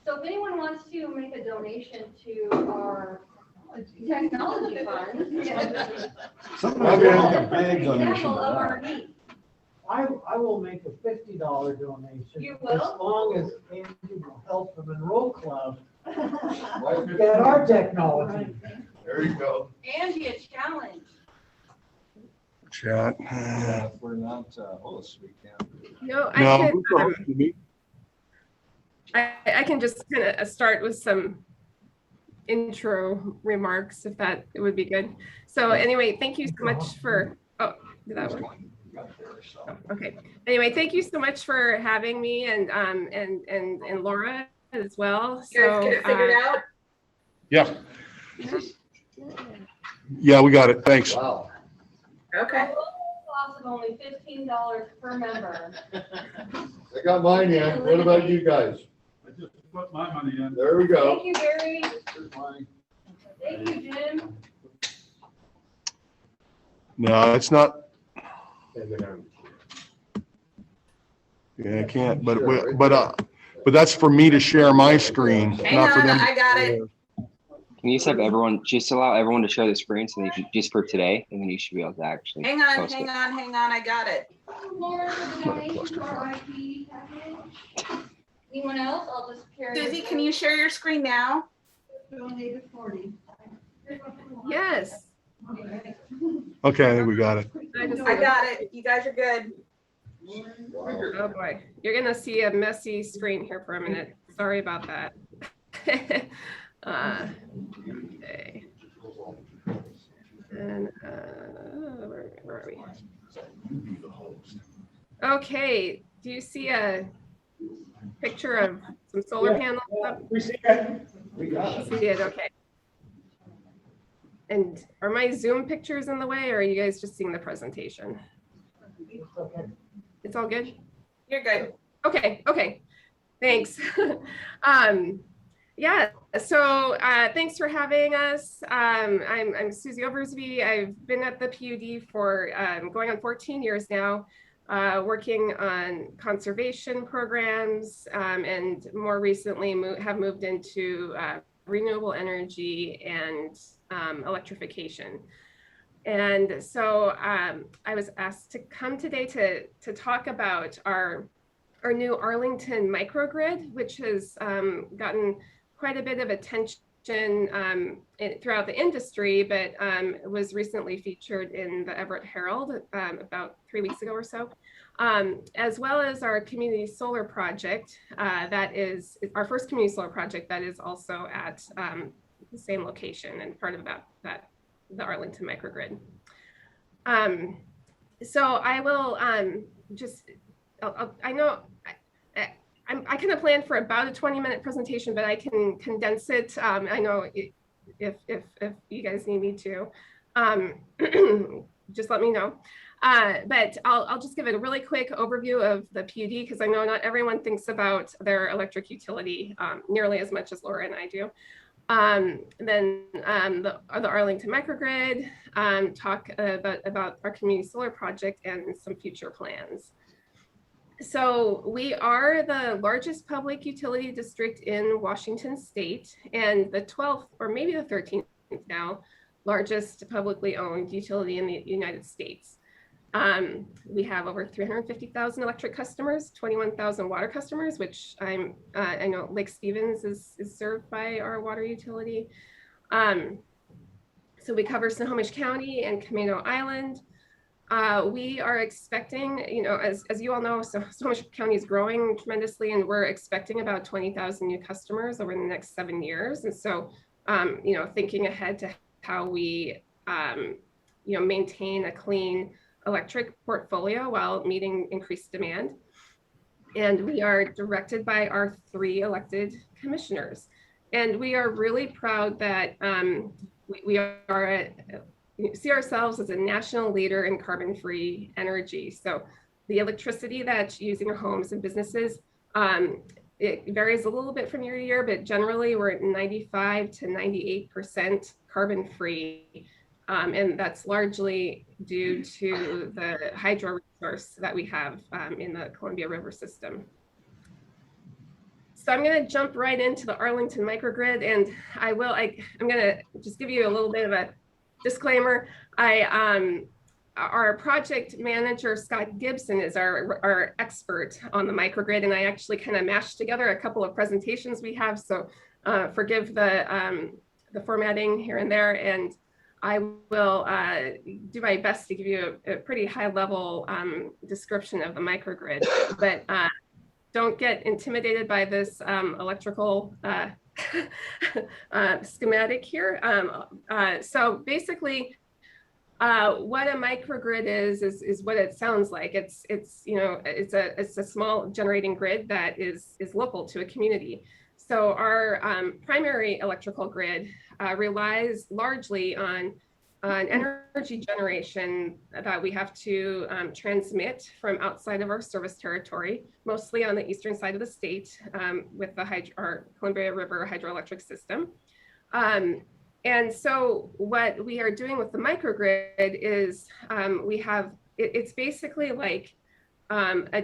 So if anyone wants to make a donation to our technology fund. Somebody's gonna make a big donation Example to of that. our need. I will make a $50 donation. You As will? long as Andy will help the Monroe Club get our technology. There you go. Andy, a challenge. Chat. If we're not hosts, we can't. No, I No, can. who's the host of the meeting? I can just kind of start with some intro remarks, if that would be good. So anyway, thank you so much for, oh, did that work? Okay. Anyway, thank you so much for having me and Laura as well. You guys get it figured out? Yeah. Yeah, we got it. Thanks. Wow. Okay. Cost of only $15 per member. I got mine in. What about you guys? I just put my money in. There we go. Thank you, Gary. Here's mine. Thank you, Jim. No, it's not. Yeah, I can't, but that's for me to share my screen, Hang not for on, them. I got it. Can you just have everyone, just allow everyone to share the screen so they can, just for today, and then you should be able to actually Hang on, post hang it. on, hang on, I got it. Laura, the donation to our IP package. Anyone else? I'll just carry. Susie, can you share your screen now? Donated 40. Yes. Okay, I think we got it. I got it. You guys are good. Oh boy, you're gonna see a messy screen here for a minute. Sorry about that. Okay. And where are we? Okay, do you see a picture of some solar panels up? We see it. We got See it, okay. And are my Zoom pictures in the way, or are you guys just seeing the presentation? It's all good? You're good. Okay, okay, thanks. Yeah, so thanks for having us. I'm Susie Oversby. I've been at the PUD for going on 14 years now, working on conservation programs, and more recently have moved into renewable energy and electrification. And so I was asked to come today to talk about our new Arlington microgrid, which has gotten quite a bit of attention throughout the industry, but was recently featured in the Everett Herald about 3 weeks ago or so, as well as our community solar project. That is our first community solar project that is also at the same location and part of the Arlington microgrid. So I will I know I kind of planned for about a 20-minute presentation, but I can condense it. I know if you guys need me to, just let me know. But I'll just give it a really quick overview of the PUD, because I know not everyone thinks about their electric utility nearly as much as Laura and I do. Then the Arlington microgrid, talk about our community solar project and some future plans. So we are the largest public utility district in Washington state, and the 12th or maybe the 13th now largest publicly owned utility in the United States. We have over 350,000 electric customers, 21,000 water customers, which I know Lake Stevens is served by our water utility. So we cover Snohomish County and Camino Island. We are expecting, you know, as you all know, so Snohomish County is growing tremendously, and we're expecting about 20,000 new customers over the next 7 years. And so, you know, thinking ahead to how we, you know, maintain a clean electric portfolio while meeting increased demand. And we are directed by our 3 elected commissioners. And we are really proud that we see ourselves as a national leader in carbon-free energy. So the electricity that you use in your homes and businesses, it varies a little bit from year to year, but generally we're at 95 to 98% carbon-free. And that's largely due to the hydro resource that we have in the Columbia River system. So I'm going to jump right into the Arlington microgrid, and I'm going to just give you a little bit of a disclaimer. Our project manager, Scott Gibson, is our expert on the microgrid, and I actually kind of mashed together a couple of presentations we have, so forgive the formatting here and there, and I will do my best to give you a pretty high-level description of the microgrid, but don't get intimidated by this electrical schematic here. So basically, what a microgrid is what it sounds like. It's you know, it's a small generating grid that is local to a community. So our primary electrical grid relies largely on energy generation that we have to transmit from outside of our service territory, mostly on the eastern side of the state with our Columbia River hydroelectric system. And so what we are doing with the microgrid is it's basically like a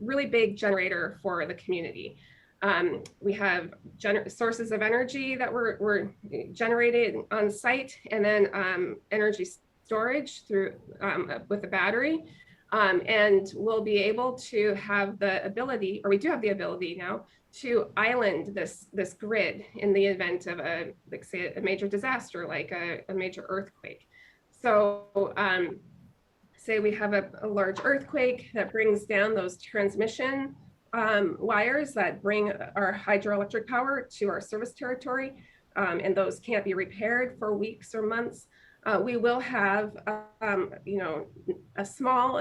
really big generator for the community. We have sources of energy that we're generated on site, and then energy storage through with a battery. And we'll be able to have the ability, or we do have the ability now, to island this grid in the event of like say a major disaster, like a major earthquake. So say we have a large earthquake that brings down those transmission wires that bring our hydroelectric power to our service territory, and those can't be repaired for weeks or months. We will have, you know, a small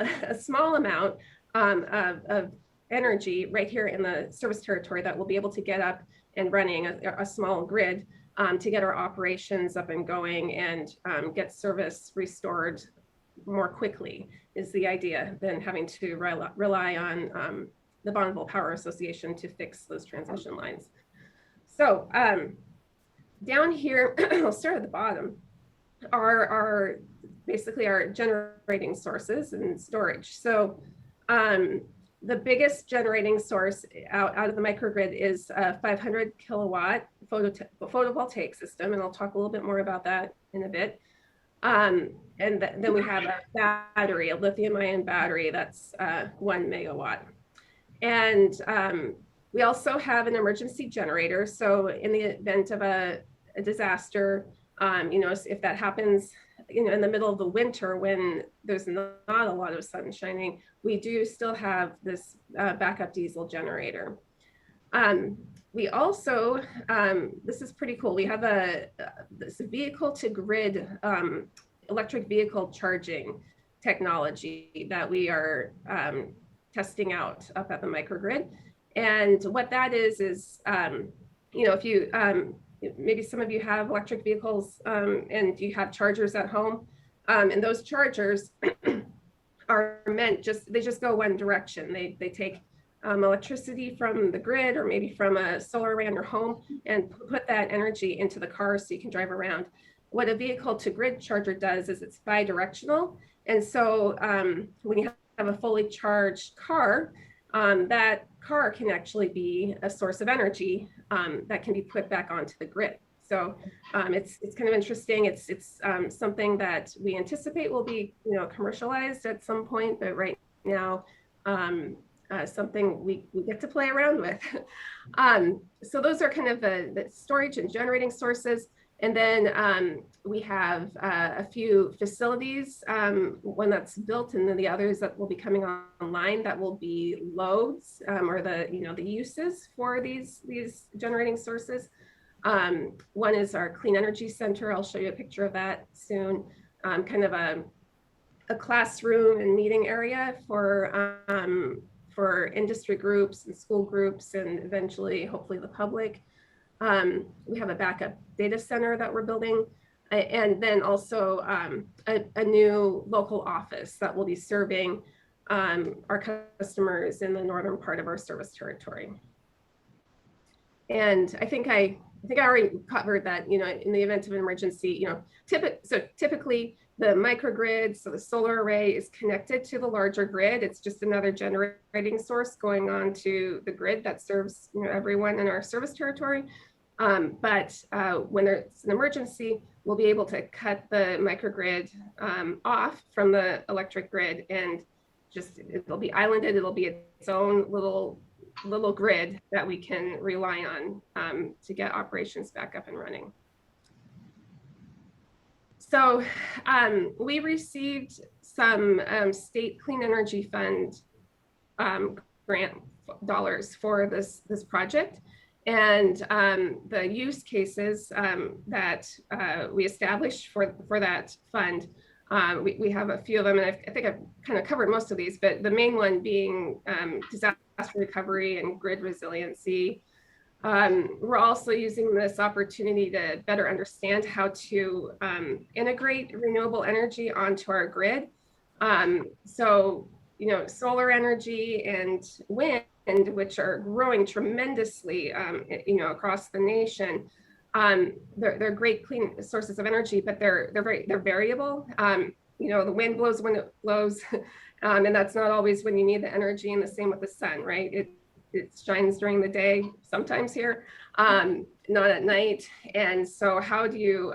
amount of energy right here in the service territory that we'll be able to get up and running a small grid to get our operations up and going and get service restored more quickly is the idea than having to rely on the Bonneville Power Association to fix those transmission lines. So down here, I'll start at the bottom, are basically our generating sources and storage. So the biggest generating source out of the microgrid is a 500 kilowatt photovoltaic system, and I'll talk a little bit more about that in a bit. And then we have a battery, a lithium-ion battery that's 1 megawatt. And we also have an emergency generator. So in the event of a disaster, you know, if that happens, you know, in the middle of the winter when there's not a lot of sun shining, we do still have this backup diesel generator. We also, this is pretty cool. We have this vehicle to grid electric vehicle charging technology that we are testing out up at the microgrid. And what that is, you know, if you, maybe some of you have electric vehicles and you have chargers at home, and those chargers are meant they just go one direction. They take electricity from the grid or maybe from a solar array on your home and put that energy into the car so you can drive around. What a vehicle to grid charger does is it's bi-directional. And so when you have a fully charged car, that car can actually be a source of energy that can be put back onto the grid. So it's kind of interesting. It's something that we anticipate will be commercialized at some point, but right now something we get to play around with. So those are kind of the storage and generating sources. And then we have a few facilities, one that's built, and then the others that will be coming online that will be loads or the uses for these generating sources. One is our Clean Energy Center. I'll show you a picture of that soon. Kind of a classroom and meeting area for industry groups and school groups, and eventually, hopefully, the public. We have a backup data center that we're building, and then also a new local office that will be serving our customers in the northern part of our service territory. And I think I already covered that, in the event of an emergency, typically the microgrid, so the solar array is connected to the larger grid. It's just another generating source going on to the grid that serves everyone in our service territory. But when there's an emergency, we'll be able to cut the microgrid off from the electric grid, and it'll be islanded. It'll be its own little grid that we can rely on to get operations back up and running. So we received some state clean energy fund grant dollars for this project. And the use cases that we established for that fund, we have a few of them, and I think I've kind of covered most of these, but the main one being disaster recovery and grid resiliency. We're also using this opportunity to better understand how to integrate renewable energy onto our grid. So, solar energy and wind, which are growing tremendously, across the nation. They're great clean sources of energy, but they're variable. The wind blows when it blows, and that's not always when you need the energy. And the same with the sun, right? It shines during the day, sometimes here, not at night. And so, how do you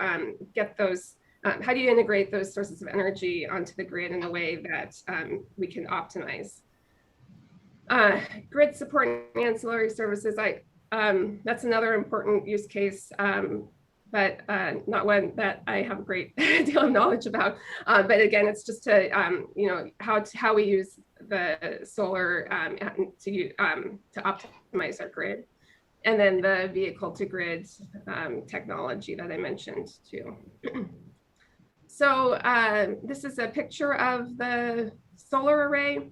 get those? How do you integrate those sources of energy onto the grid in a way that we can optimize? Grid support and ancillary services, that's another important use case, but not one that I have a great deal of knowledge about. But again, it's just to, how we use the solar to optimize our grid. And then the vehicle to grid technology that I mentioned too. So this is a picture of the solar array.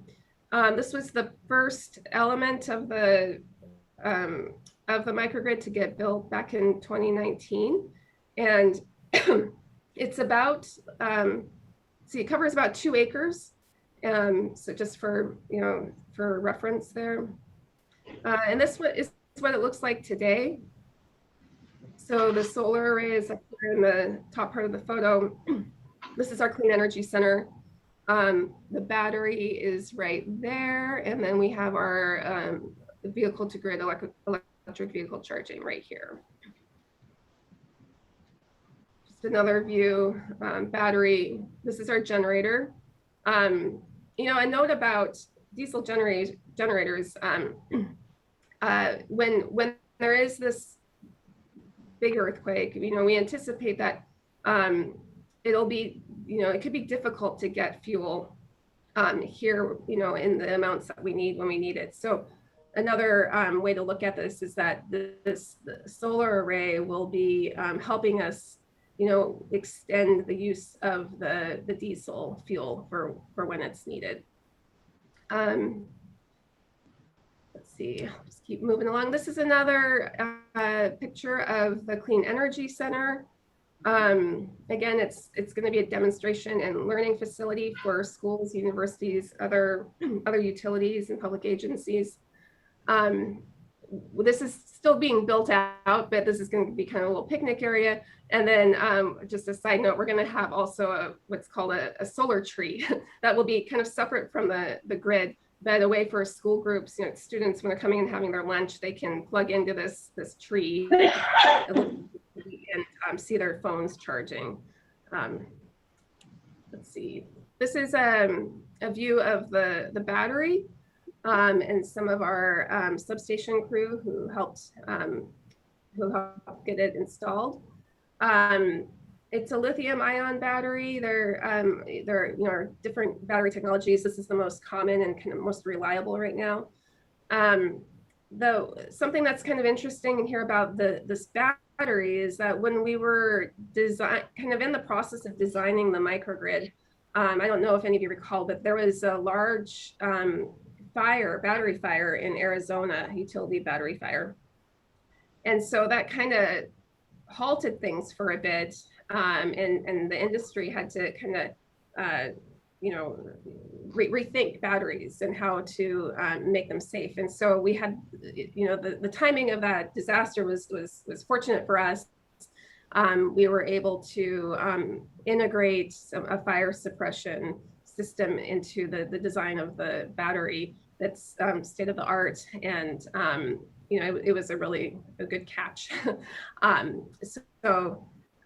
This was the first element of the microgrid to get built back in 2019, and it's about it covers about 2 acres. So just for for reference there, and this is what it looks like today. So the solar array is up here in the top part of the photo. This is our Clean Energy Center. The battery is right there, and then we have our vehicle to grid electric vehicle charging right here. Just another view, battery. This is our generator. A note about diesel generators. When there is this big earthquake, we anticipate that it'll be, it could be difficult to get fuel here, in the amounts that we need when we need it. So another way to look at this is that the solar array will be helping us, extend the use of the diesel fuel for when it's needed. Let's see, just keep moving along. This is another picture of the Clean Energy Center. Again, it's going to be a demonstration and learning facility for schools, universities, other utilities and public agencies. this is still being built out, but this is going to be kind of a little picnic area. And then just a side note, we're going to have also what's called a solar tree that will be kind of separate from the grid, but a way for school groups, students, when they're coming and having their lunch, they can plug into this tree and see their phones charging. Let's see. This is a view of the battery and some of our substation crew who helped get it installed. It's a lithium-ion battery. There are different battery technologies. This is the most common and kind of most reliable right now. Though something that's kind of interesting here about this battery is that when we were kind of in the process of designing the microgrid, I don't know if any of you recall, but there was a large battery fire in Arizona, utility battery fire. And so that kind of halted things for a bit, and the industry had to kind of, rethink batteries and how to make them safe. And so we had, the timing of that disaster was fortunate for us. We were able to integrate a fire suppression system into the design of the battery that's state of the art, and it was a good catch.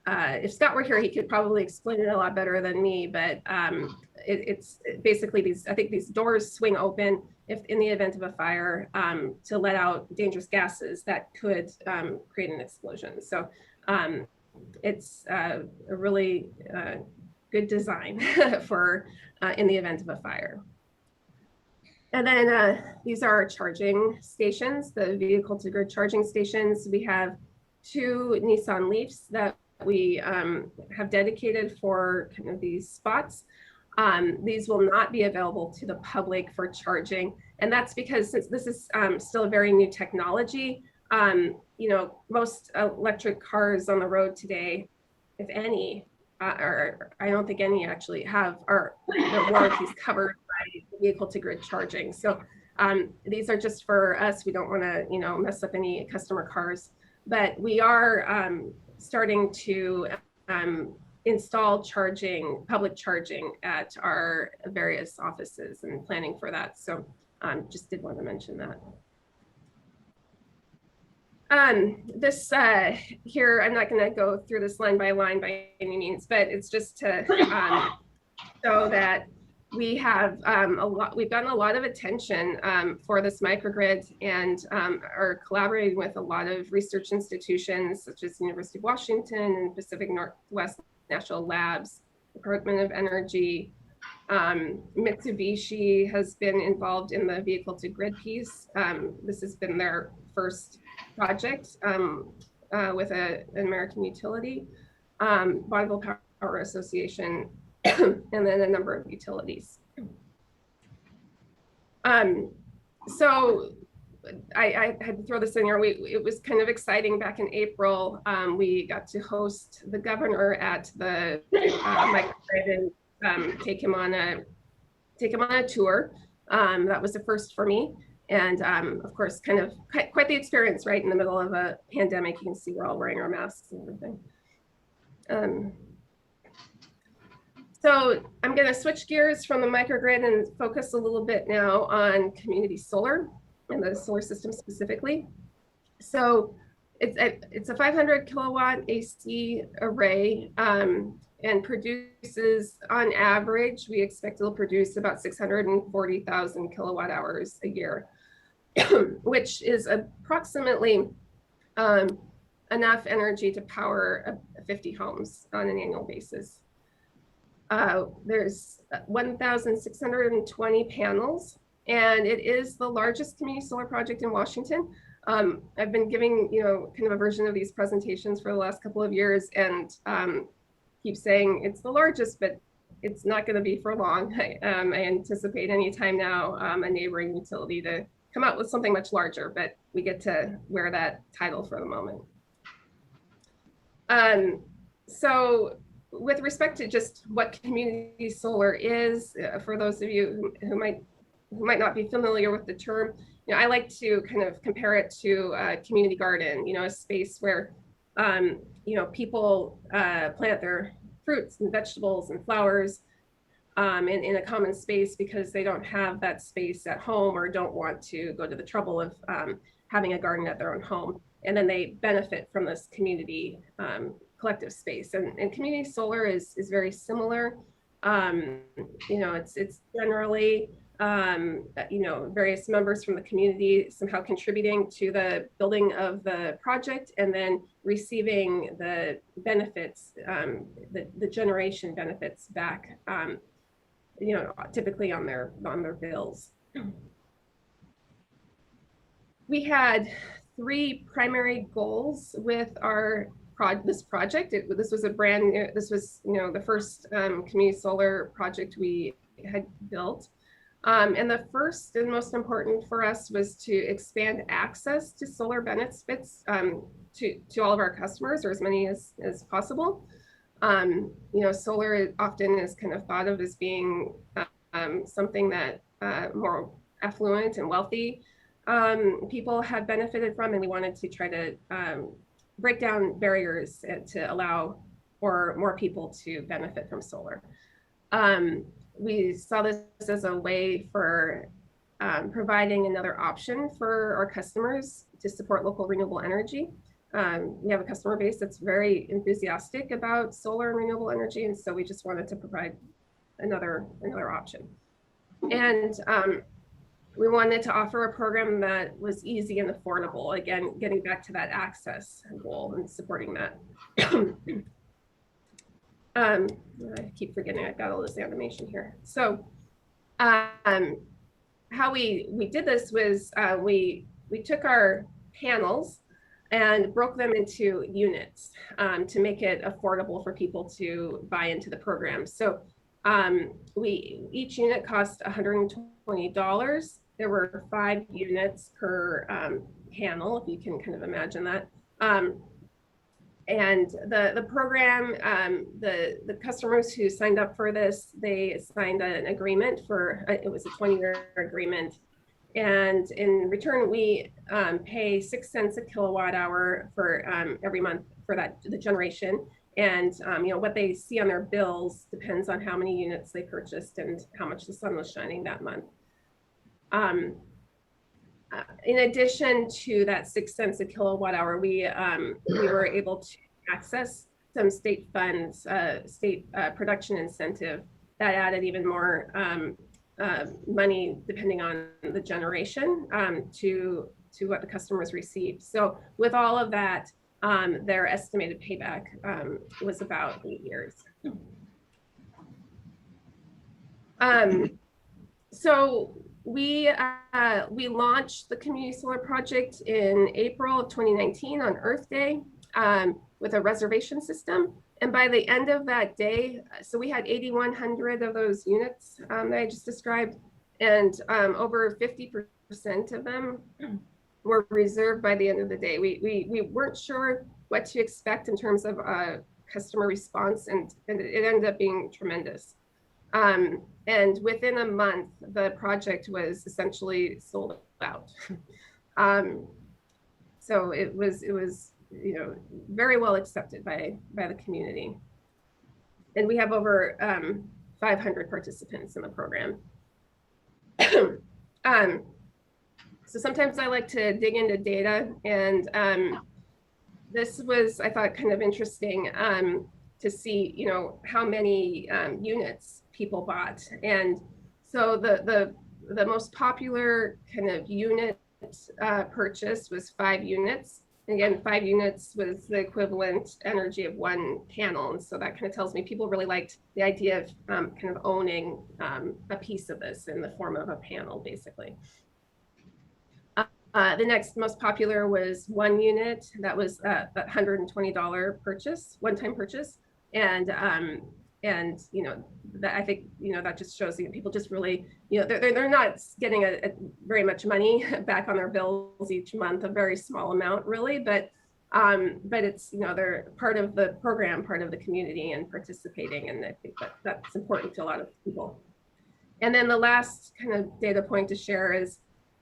If Scott were here, he could probably explain it a lot better than me, but it's basically these doors swing open if in the event of a fire to let out dangerous gases that could create an explosion. So it's a really good design for in the event of a fire. And then these are our charging stations, the vehicle to grid charging stations. We have 2 Nissan Leafs that we have dedicated for kind of these spots. These will not be available to the public for charging. And that's because since this is still a very new technology, most electric cars on the road today, if any, or I don't think any actually have their warranties covered by vehicle to grid charging. So these are just for us. We don't want to, mess up any customer cars, but we are starting to install public charging at our various offices and planning for that. So just did want to mention that. This here, I'm not going to go through this line by line by any means, but it's just to show that we have we've gotten a lot of attention for this microgrid, and are collaborating with a lot of research institutions such as University of Washington and Pacific Northwest National Labs, Department of Energy. Mitsubishi has been involved in the vehicle to grid piece. This has been their first project with an American utility, Bonneville Power Association, and then a number of utilities. So I had to throw this in here. It was kind of exciting back in April. We got to host the governor at the microgrid and take him on a tour. That was the first for me. And of course, kind of quite the experience, right? In the middle of a pandemic, you can see we're all wearing our masks and everything. So I'm going to switch gears from the microgrid and focus a little bit now on community solar and the solar system specifically. So it's a 500 kilowatt AC array and produces, on average, we expect it'll produce about 640,000 kilowatt hours a year, which is approximately enough energy to power 50 homes on an annual basis. There's 1,620 panels, and it is the largest community solar project in Washington. I've been giving, kind of a version of these presentations for the last couple of years, and keep saying it's the largest, but it's not going to be for long. I anticipate any time now a neighboring utility to come out with something much larger, but we get to wear that title for the moment. So with respect to just what community solar is, for those of you who might who might not be familiar with the term, you know, I like to kind of compare it to a community garden, you know, a space where, you know, people plant their fruits and vegetables and flowers in a common space because they don't have that space at home or don't want to go to the trouble of having a garden at their own home. And then they benefit from this community collective space. And community solar is very similar. You know, it's generally, you know, various members from the community somehow contributing to the building of the project and then receiving the benefits, the generation benefits back, you know, typically on their bills. We had 3 primary goals with our this project. This was a brand new, this was, you know, the first community solar project we had built. And the first and most important for us was to expand access to solar benefits to all of our customers, or as many as possible. You know, solar often is kind of thought of as being something that more affluent and wealthy people have benefited from, and we wanted to try to break down barriers to allow for more people to benefit from solar. We saw this as a way for providing another option for our customers to support local renewable energy. We have a customer base that's very enthusiastic about solar and renewable energy, and so we just wanted to provide another option. And we wanted to offer a program that was easy and affordable. Again, getting back to that access goal and supporting that. I keep forgetting I've got all this animation here. So how we did this was we took our panels and broke them into units to make it affordable for people to buy into the program. So each unit cost $120. There were 5 units per panel, if you can kind of imagine that. And the program, the customers who signed up for this, they signed an agreement for, it was a 20-year agreement. And in return, we pay 6 cents a kilowatt hour for every month for the generation. And you know, what they see on their bills depends on how many units they purchased and how much the sun was shining that month. In addition to that 6 cents a kilowatt hour, we were able to access some state funds, state production incentive that added even more money depending on the generation to what the customers received. So with all of that, their estimated payback was about 8 years. So we launched the community solar project in April of 2019 on Earth Day with a reservation system. And by the end of that day, so we had 8,100 of those units that I just described, and over 50% of them were reserved by the end of the day. We weren't sure what to expect in terms of customer response, and it ended up being tremendous. And within a month, the project was essentially sold out. So it was, you know, very well accepted by the community. And we have over 500 participants in the program. So sometimes I like to dig into data, and this was, I thought, kind of interesting to see, you know, how many units people bought. And so the most popular kind of unit purchase was 5 units. Again, 5 units was the equivalent energy of 1 panel. And so that kind of tells me people really liked the idea of kind of owning a piece of this in the form of a panel, basically. The next most popular was 1 unit. That was a $120 purchase, one-time purchase. And you know, that, I think, you know, that just shows that people just really, you know, they're not getting a very much money back on their bills each month, a very small amount really, but it's, you know, they're part of the program, part of the community and participating, and I think that's important to a lot of people. And then the last kind of data point to share is,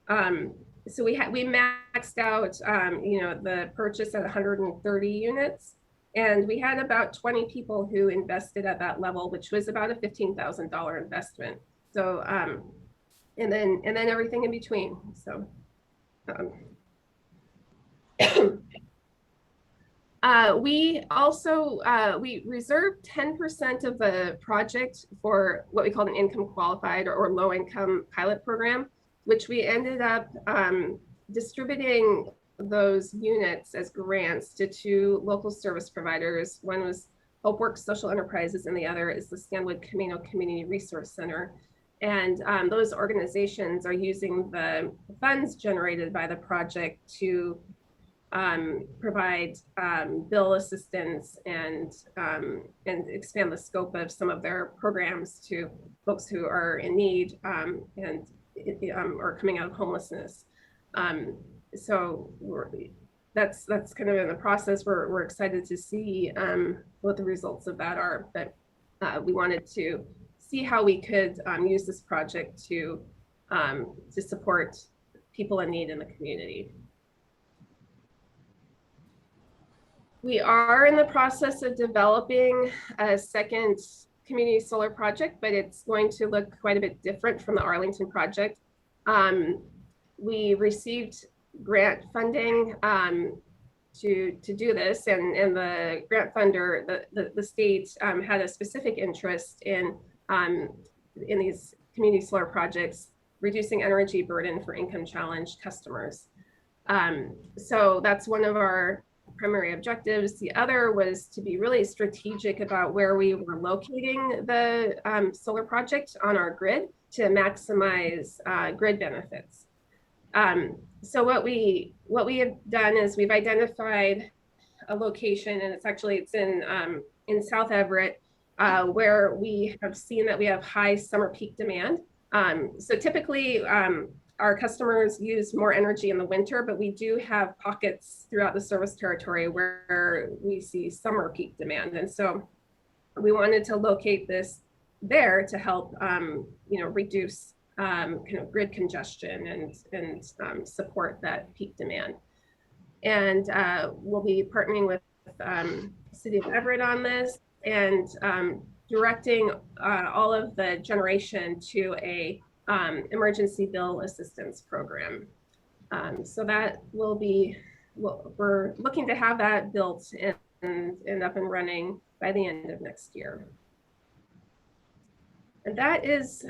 so we maxed out, the purchase at 130 units. And we had about 20 people who invested at that level, which was about a $15,000 investment. So, and then everything in between. So, we also, we reserved 10% of the project for what we call an income qualified or low income pilot program, which we ended up distributing those units as grants to 2 local service providers. One was HopeWorks Social Enterprises and the other is the Stanwood Camino Community Resource Center. And those organizations are using the funds generated by the project to provide bill assistance and expand the scope of some of their programs to folks who are in need and are coming out of homelessness. So that's kind of in the process. We're excited to see what the results of that are, but we wanted to see how we could use this project to support people in need in the community. We are in the process of developing a second community solar project, but it's going to look quite a bit different from the Arlington project. We received grant funding to do this, and the grant funder, the state, had a specific interest in these community solar projects, reducing energy burden for income challenged customers. So that's one of our primary objectives. The other was to be really strategic about where we were locating the solar project on our grid to maximize grid benefits. So what we have done is we've identified a location, and it's in South Everett, where we have seen that we have high summer peak demand. So typically, our customers use more energy in the winter, but we do have pockets throughout the service territory where we see summer peak demand. And so we wanted to locate this there to help, reduce kind of grid congestion and support that peak demand. And we'll be partnering with City of Everett on this and directing all of the generation to a emergency bill assistance program. So that will be, we're looking to have that built and up and running by the end of next year. And that is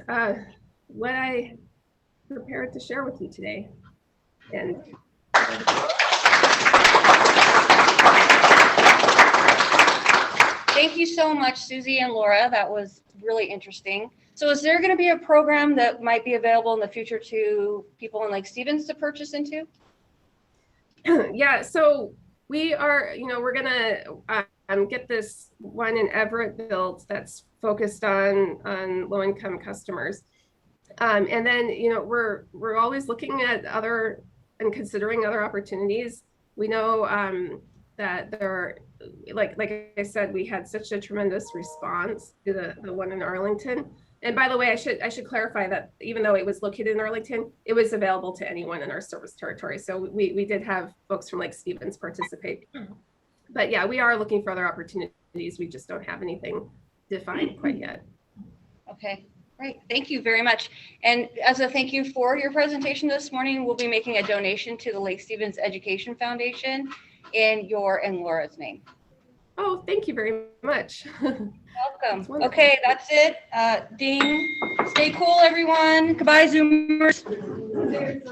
what I prepared to share with you today. And thank you so much, Susie and Laura. That was really interesting. So is there going to be a program that might be available in the future to people in Lake Stevens to purchase into? Yeah, so we are, we're going to get this one in Everett built that's focused on low-income customers. And then, we're always looking at other and considering other opportunities. We know that there are, like I said, we had such a tremendous response to the one in Arlington. And by the way, I should clarify that even though it was located in Arlington, it was available to anyone in our service territory. So we did have folks from Lake Stevens participate. But yeah, we are looking for other opportunities. We just don't have anything defined quite yet. Okay, great. Thank you very much. And as a thank you for your presentation this morning, we'll be making a donation to the Lake Stevens Education Foundation in your and Laura's name. Oh, thank you very much. Welcome. Okay, that's it. Ding. Stay cool, everyone. Goodbye, Zoomers. There's